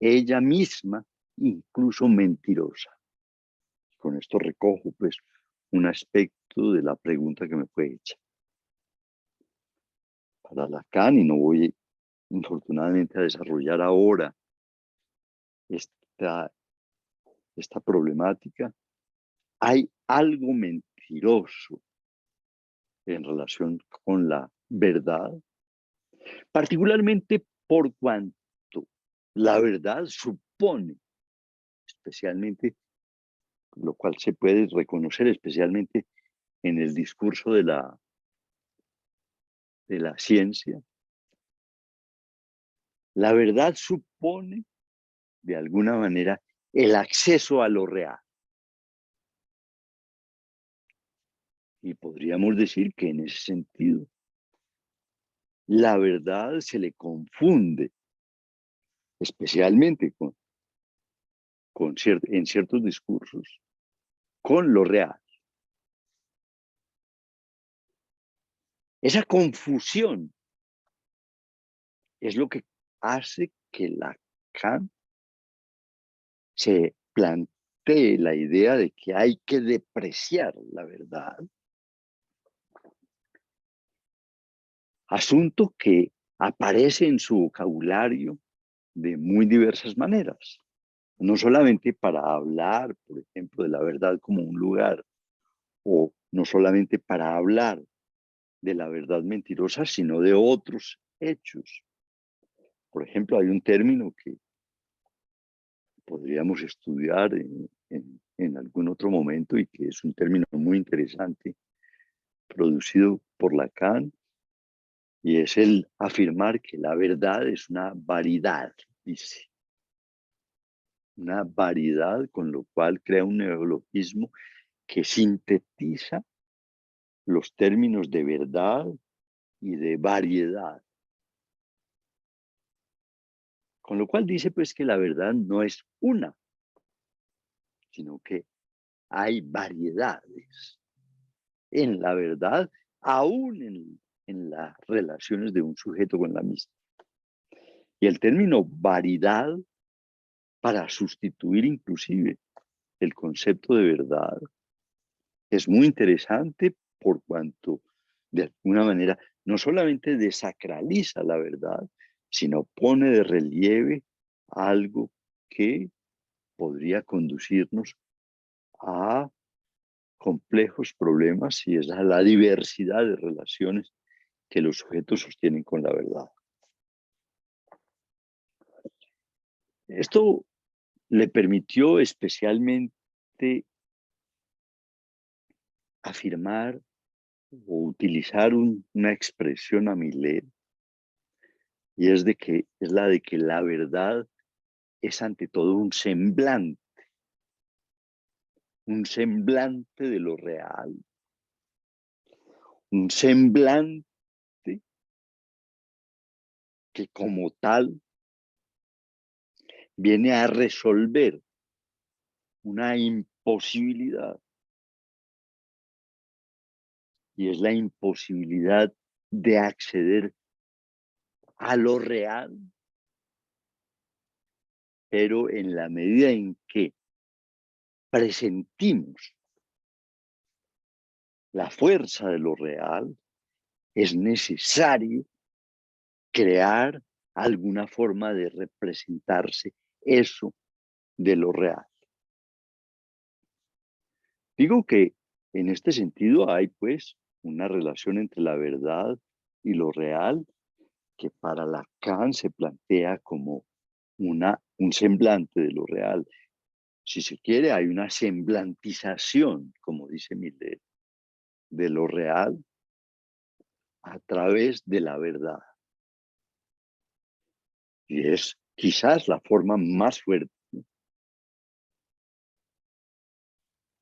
ella misma incluso mentirosa. Con esto recojo pues un aspecto de la pregunta que me fue hecha. Para Lacan, y no voy infortunadamente a desarrollar ahora esta problemática, hay algo mentiroso en relación con la verdad, particularmente por cuanto la verdad supone, especialmente, lo cual se puede reconocer especialmente en el discurso de la ciencia, la verdad supone, de alguna manera, el acceso a lo real. Y podríamos decir que en ese sentido, la verdad se le confunde, especialmente en ciertos discursos, con lo real. Esa confusión es lo que hace que Lacan se plantee la idea de que hay que depreciar la verdad, asunto que aparece en su vocabulario de muy diversas maneras, no solamente para hablar, por ejemplo, de la verdad como un lugar, o no solamente para hablar de la verdad mentirosa, sino de otros hechos. Por ejemplo, hay un término que podríamos estudiar en algún otro momento y que es un término muy interesante, producido por Lacan, y es el afirmar que la verdad es una variedad, dice. Una variedad, con lo cual crea un neologismo que sintetiza los términos de verdad y de variedad. Con lo cual dice pues que la verdad no es una, sino que hay variedades en la verdad, aún en las relaciones de un sujeto con la misma. Y el término variedad, para sustituir inclusive el concepto de verdad, es muy interesante por cuanto de alguna manera no solamente desacraliza la verdad, sino pone de relieve algo que podría conducirnos a complejos problemas, y es la diversidad de relaciones que los sujetos sostienen con la verdad. Esto le permitió especialmente afirmar o utilizar una expresión a Millet, y es la de que la verdad es ante todo un semblante de lo real, un semblante que como tal viene a resolver una imposibilidad, y es la imposibilidad de acceder a lo real, pero en la medida en que presentimos la fuerza de lo real, es necesario crear alguna forma de representarse eso de lo real. Digo que en este sentido hay pues una relación entre la verdad y lo real que para Lacan se plantea como un semblante de lo real. Si se quiere, hay una semblantización, como dice Millet, de lo real a través de la verdad. Y es quizás la forma más fuerte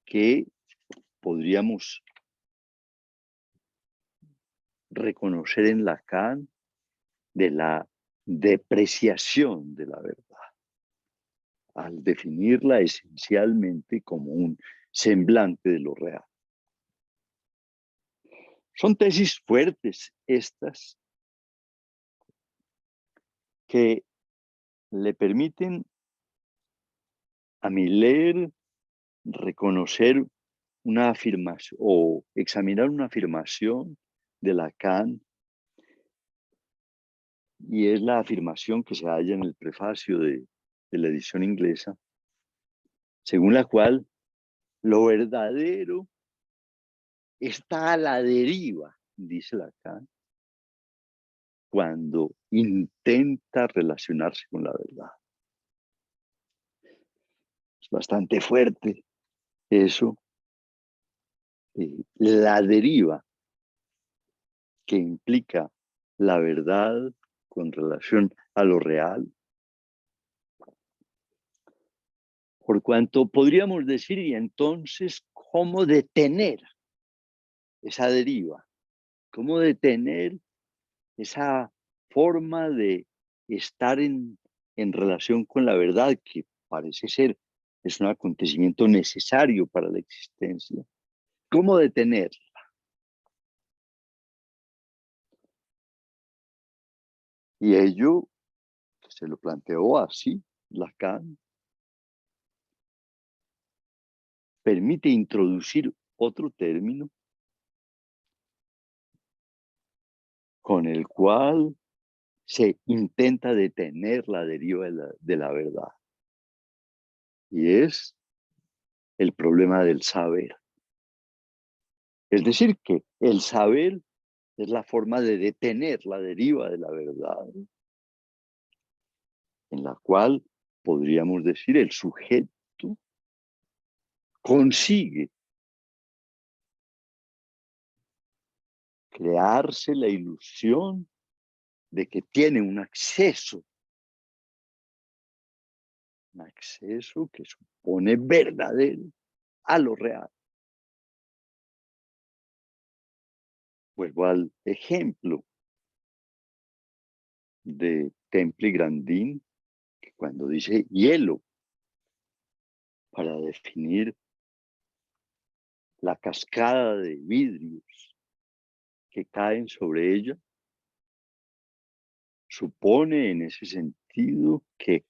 que podríamos reconocer en Lacan de la depreciación de la verdad, al definirla esencialmente como un semblante de lo real. Son tesis fuertes estas que le permiten a Millet reconocer una afirmación o examinar una afirmación de Lacan, y es la afirmación que se halla en el prefacio de la edición inglesa, según la cual lo verdadero está a la deriva, dice Lacan, cuando intenta relacionarse con la verdad. Es bastante fuerte eso, la deriva que implica la verdad con relación a lo real, por cuanto podríamos decir, y entonces, ¿cómo detener esa deriva, cómo detener esa forma de estar en relación con la verdad, que parece ser es un acontecimiento necesario para la existencia. ¿Cómo detener? Y ello se lo planteó así Lacan. Permite introducir otro término con el cual se intenta detener la deriva de la verdad. Y es el problema del saber. Es decir, que el saber es la forma de detener la deriva de la verdad, en la cual podríamos decir el sujeto consigue crearse la ilusión de que tiene un acceso que supone verdadero a lo real. Vuelvo al ejemplo de Temple y Grandin, que cuando dice hielo, para definir la cascada de vidrios que caen sobre ella, supone en ese sentido que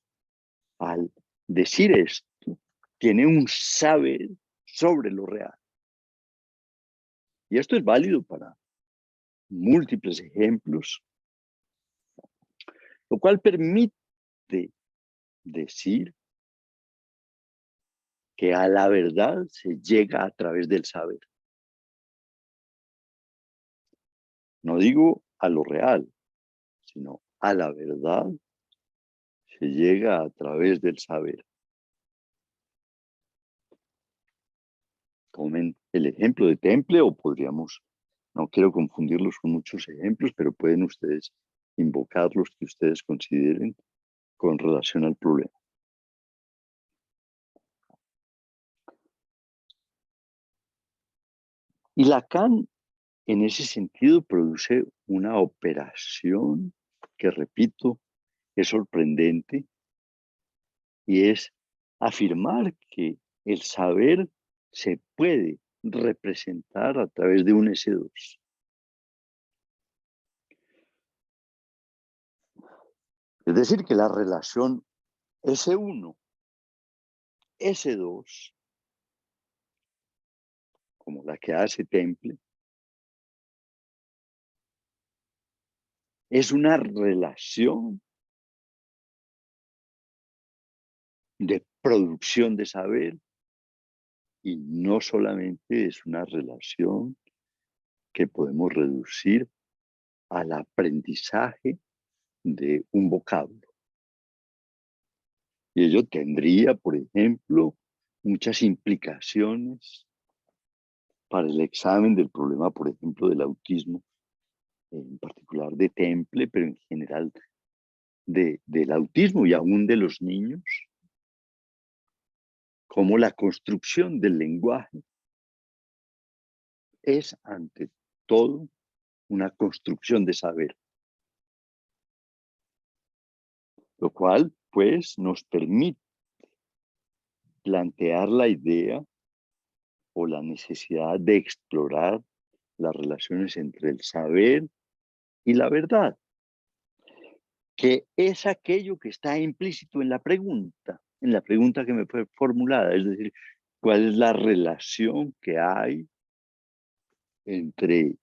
al decir esto, tiene un saber sobre lo real. Y esto es válido para múltiples ejemplos, lo cual permite decir que a la verdad se llega a través del saber. No digo a lo real, sino a la verdad se llega a través del saber. Tomen el ejemplo de Temple o podríamos, no quiero confundirlos con muchos ejemplos, pero pueden ustedes invocar los que ustedes consideren con relación al problema. Y Lacan, en ese sentido, produce una operación que, repito, es sorprendente y es afirmar que el saber se puede representar a través de un S2. Es decir, que la relación S1, S2, como la que hace Temple, es una relación de producción de saber y no solamente es una relación que podemos reducir al aprendizaje de un vocablo. Y ello tendría, por ejemplo, muchas implicaciones para el examen del problema, por ejemplo, del autismo, en particular de Temple, pero en general del autismo y aún de los niños, como la construcción del lenguaje es ante todo una construcción de saber, lo cual pues nos permite plantear la idea o la necesidad de explorar las relaciones entre el saber y la verdad, que es aquello que está implícito en la pregunta que me fue formulada, es decir, cuál es la relación que hay entre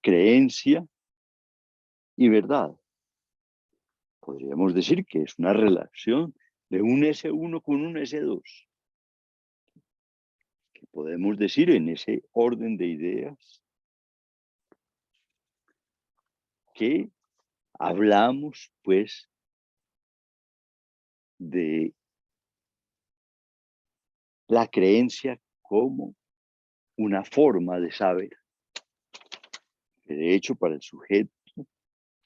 creencia y verdad. Podríamos decir que es una relación de un S1 con un S2, que podemos decir en ese orden de ideas que hablamos pues de la creencia como una forma de saber, que de hecho para el sujeto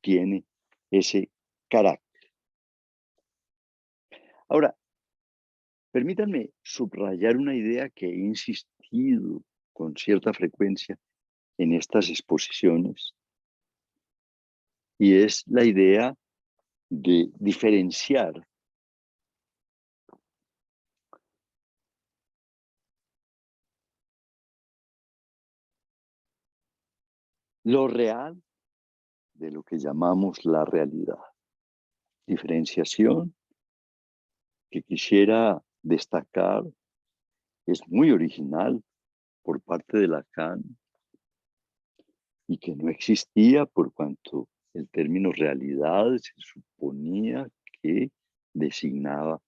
tiene ese carácter. Ahora, permítanme subrayar una idea que he insistido con cierta frecuencia en estas exposiciones, y es la idea de diferenciar lo real de lo que llamamos la realidad. Diferenciación que quisiera destacar, es muy original por parte de Lacan y que no existía por cuanto el término realidad se suponía que designaba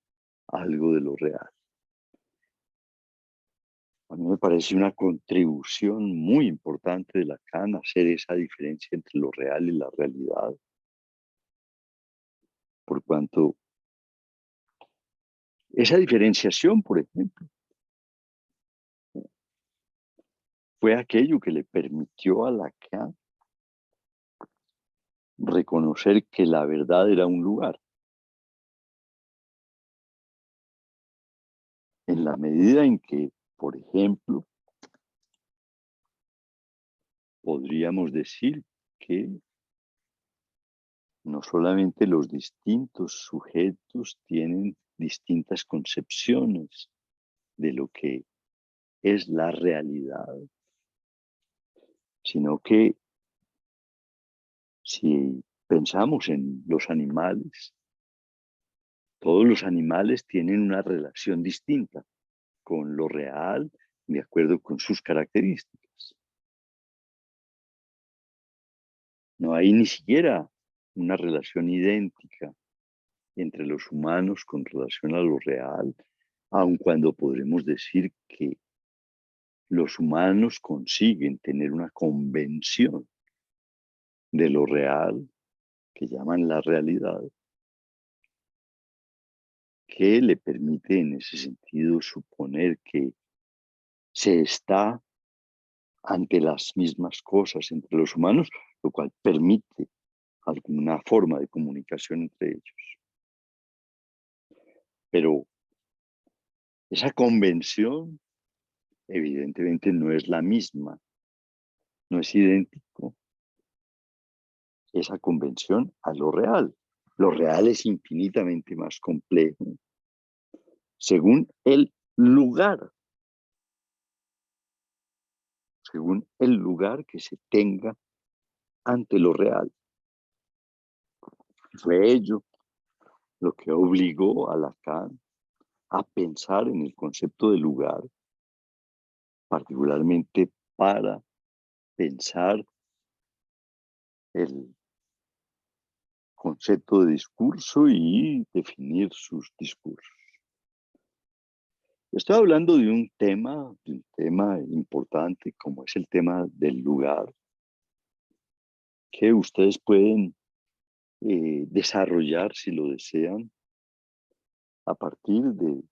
algo de lo real. A mí me parece una contribución muy importante de Lacan hacer esa diferencia entre lo real y la realidad, por cuanto esa diferenciación, por ejemplo, fue aquello que le permitió a Lacan reconocer que la verdad era un lugar. En la medida en que, por ejemplo, podríamos decir que no solamente los distintos sujetos tienen distintas concepciones de lo que es la realidad, sino que si pensamos en los animales, todos los animales tienen una relación distinta con lo real, de acuerdo con sus características. No hay ni siquiera una relación idéntica entre los humanos con relación a lo real, aun cuando podremos decir que los humanos consiguen tener una convención de lo real, que llaman la realidad, que le permite en ese sentido suponer que se está ante las mismas cosas entre los humanos, lo cual permite alguna forma de comunicación entre ellos. Pero esa convención evidentemente no es la misma, no es idéntico esa convención a lo real. Lo real es infinitamente más complejo según el lugar, que se tenga ante lo real. Fue ello lo que obligó a Lacan a pensar en el concepto de lugar, particularmente para pensar el concepto de discurso y definir sus discursos. Estoy hablando de un tema importante como es el tema del lugar, que ustedes pueden desarrollar si lo desean a partir de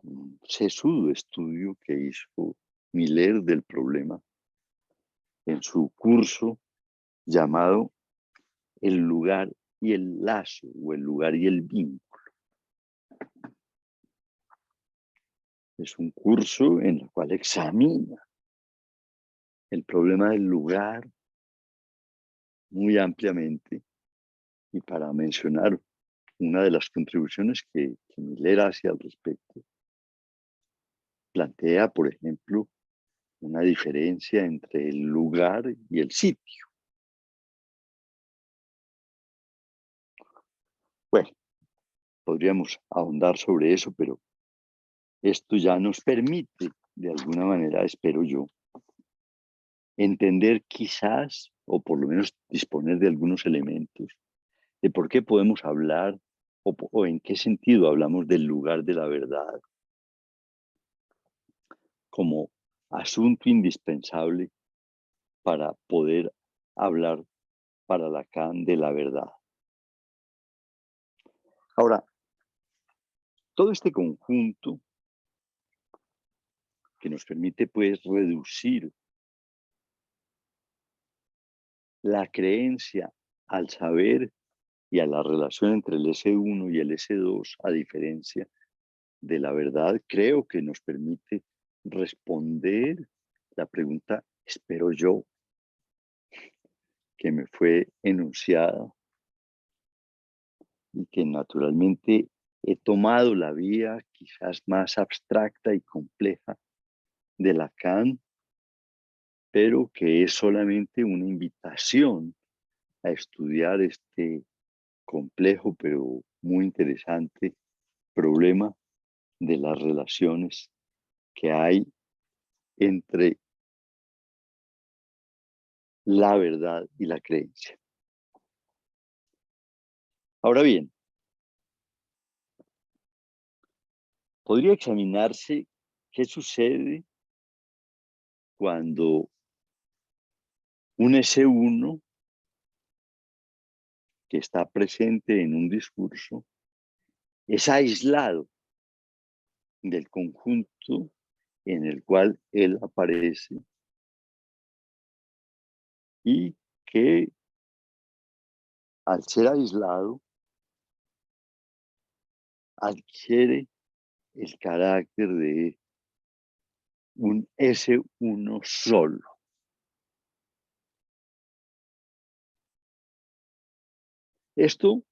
un sesudo estudio que hizo Miller del problema en su curso llamado El lugar y el lazo, o el lugar y el vínculo. Es un curso en el cual examina el problema del lugar muy ampliamente, y para mencionar una de las contribuciones que Miller hace al respecto, plantea, por ejemplo, una diferencia entre el lugar y el sitio. Bueno, podríamos ahondar sobre eso, pero esto ya nos permite, de alguna manera, espero yo, entender quizás, o por lo menos disponer de algunos elementos, de por qué podemos hablar o en qué sentido hablamos del lugar de la verdad como asunto indispensable para poder hablar para Lacan de la verdad. Ahora, todo este conjunto que nos permite pues reducir la creencia al saber y a la relación entre el S1 y el S2, a diferencia de la verdad, creo que nos permite responder la pregunta, espero yo, que me fue enunciada y que naturalmente he tomado la vía quizás más abstracta y compleja de Lacan, pero que es solamente una invitación a estudiar este complejo pero muy interesante problema de las relaciones que hay entre la verdad y la creencia. Ahora bien, podría examinarse qué sucede cuando un S1 que está presente en un discurso es aislado del conjunto en el cual él aparece y que al ser aislado adquiere el carácter de un S1 solo. Esto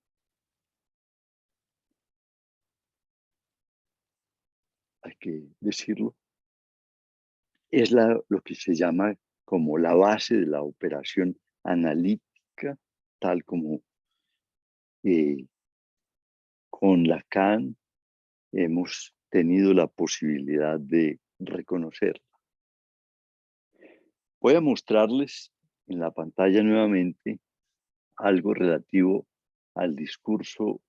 hay que decirlo, es lo que se llama como la base de la operación analítica, tal como con Lacan hemos tenido la posibilidad de reconocerla. Voy a mostrarles en la pantalla nuevamente algo relativo al discurso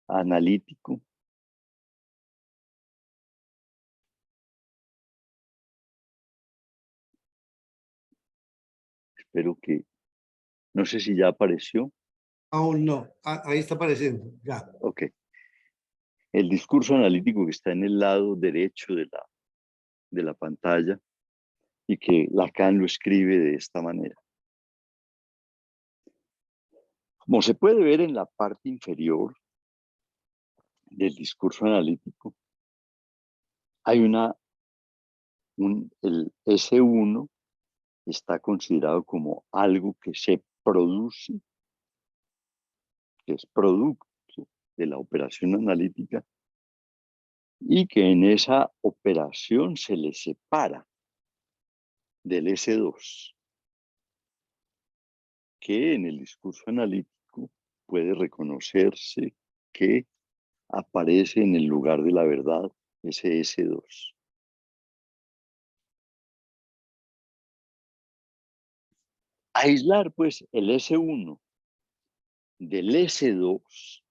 analítico. Espero que, no sé si ya apareció. Aún no. Ahí está apareciendo, ya. Ok. El discurso analítico que está en el lado derecho de la pantalla y que Lacan lo escribe de esta manera. Como se puede ver en la parte inferior del discurso analítico, hay el S1 está considerado como algo que se produce, que es producto de la operación analítica y que en esa operación se le separa del S2, que en el discurso analítico puede reconocerse que aparece en el lugar de la verdad, ese S2. Aislar, pues, el S1 del S2,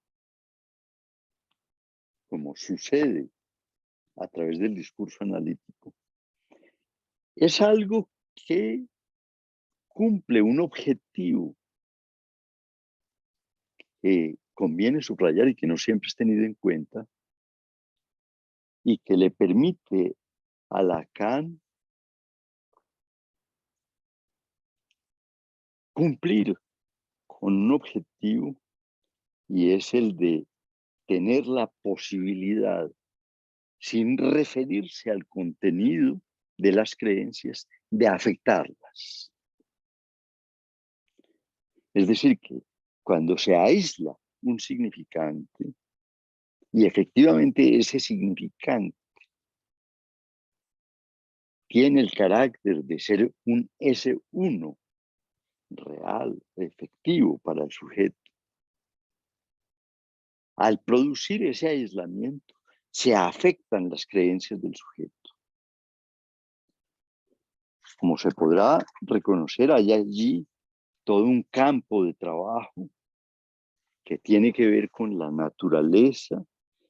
como sucede a través del discurso analítico, es algo que cumple un objetivo que conviene subrayar y que no siempre es tenido en cuenta, y que le permite a Lacan cumplir con un objetivo, y es el de tener la posibilidad, sin referirse al contenido de las creencias, de afectarlas. Es decir, que cuando se aísla un significante, y efectivamente ese significante tiene el carácter de ser un S1 real, efectivo para el sujeto, al producir ese aislamiento, se afectan las creencias del sujeto. Como se podrá reconocer, hay allí todo un campo de trabajo que tiene que ver con la naturaleza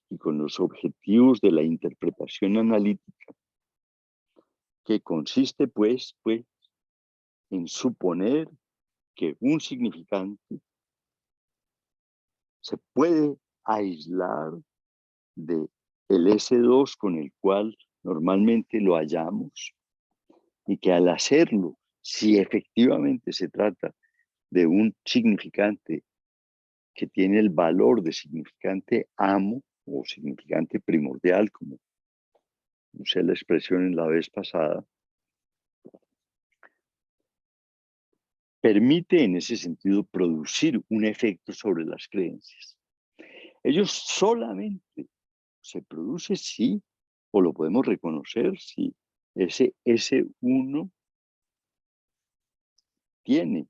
y con los objetivos de la interpretación analítica, que consiste pues en suponer que un significante se puede aislar de el S2 con el cual normalmente lo hallamos, y que al hacerlo, si efectivamente se trata de un significante que tiene el valor de significante amo o significante primordial, como usé la expresión en la vez pasada, permite en ese sentido producir un efecto sobre las creencias. Ellos solamente se produce si, o lo podemos reconocer, si ese uno tiene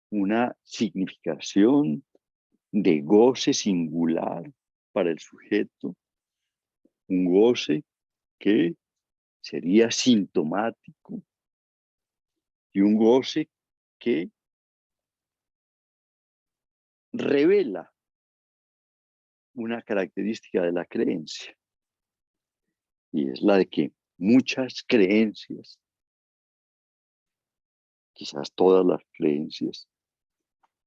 una significación de goce singular para el sujeto, un goce que sería sintomático y un goce que revela una característica de la creencia, y es la de que muchas creencias, quizás todas las creencias,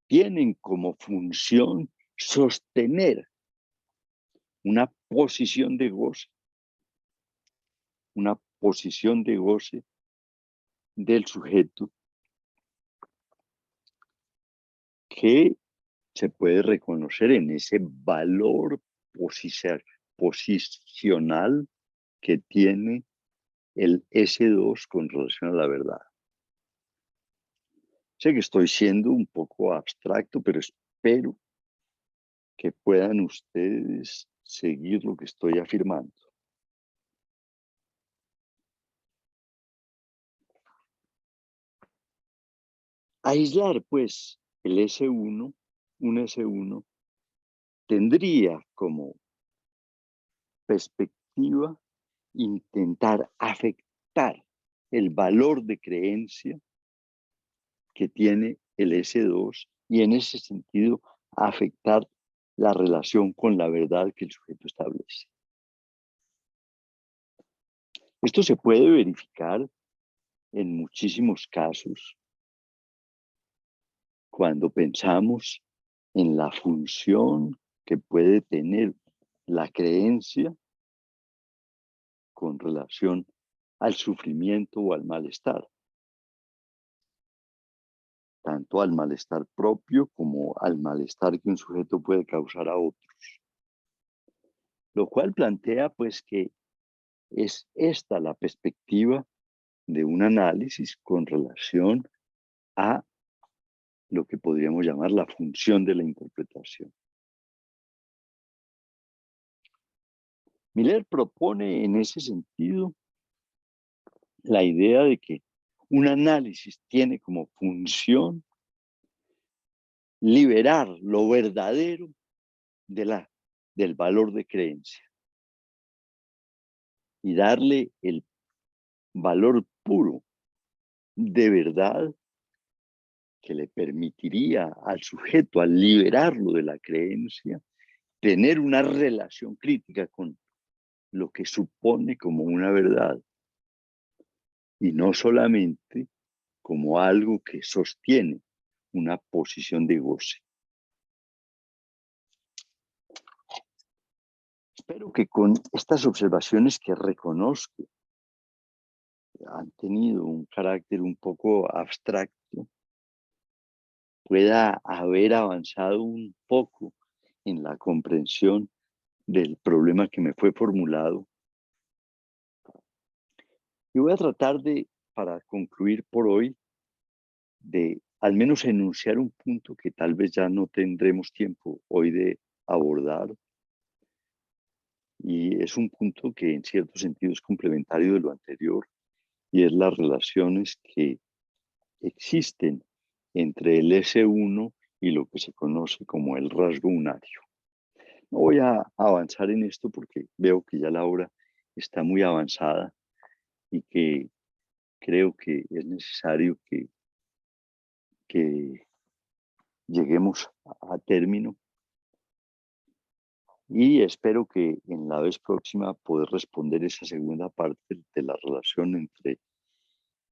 tienen como función sostener una posición de goce, una posición de goce del sujeto que se puede reconocer en ese valor posicional que tiene el S2 con relación a la verdad. Sé que estoy siendo un poco abstracto, pero espero que puedan ustedes seguir lo que estoy afirmando. Aislar, pues, el S1, un S1, tendría como perspectiva intentar afectar el valor de creencia que tiene el S2 y en ese sentido afectar la relación con la verdad que el sujeto establece. Esto se puede verificar en muchísimos casos cuando pensamos en la función que puede tener la creencia con relación al sufrimiento o al malestar, tanto al malestar propio como al malestar que un sujeto puede causar a otros. Lo cual plantea pues que es esta la perspectiva de un análisis con relación a lo que podríamos llamar la función de la interpretación. Miller propone en ese sentido la idea de que un análisis tiene como función liberar lo verdadero del valor de creencia y darle el valor puro de verdad que le permitiría al sujeto, al liberarlo de la creencia, tener una relación crítica con lo que supone como una verdad y no solamente como algo que sostiene una posición de goce. Espero que con estas observaciones que reconozco han tenido un carácter un poco abstracto, pueda haber avanzado un poco en la comprensión del problema que me fue formulado. Y voy a tratar de, para concluir por hoy, de al menos enunciar un punto que tal vez ya no tendremos tiempo hoy de abordar. Y es un punto que en cierto sentido es complementario de lo anterior, y es las relaciones que existen entre el S1 y lo que se conoce como el rasgo unario. No voy a avanzar en esto porque veo que ya la hora está muy avanzada y que creo que es necesario que lleguemos a término. Y espero que en la vez próxima poder responder esa segunda parte de la relación entre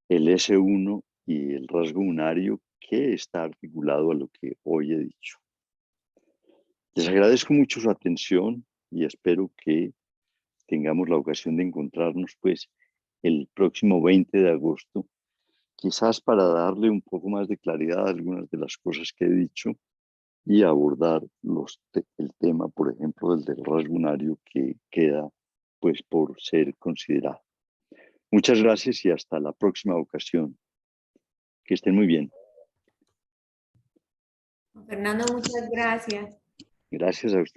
el S1 y el rasgo unario que está articulado a lo que hoy he dicho. Les agradezco mucho su atención y espero que tengamos la ocasión de encontrarnos pues el próximo 20 de agosto, quizás para darle un poco más de claridad a algunas de las cosas que he dicho y abordar el tema, por ejemplo, del rasgo unario que queda pues por ser considerado. Muchas gracias y hasta la próxima ocasión. Que estén muy bien. Fernando, muchas gracias. Gracias a ustedes.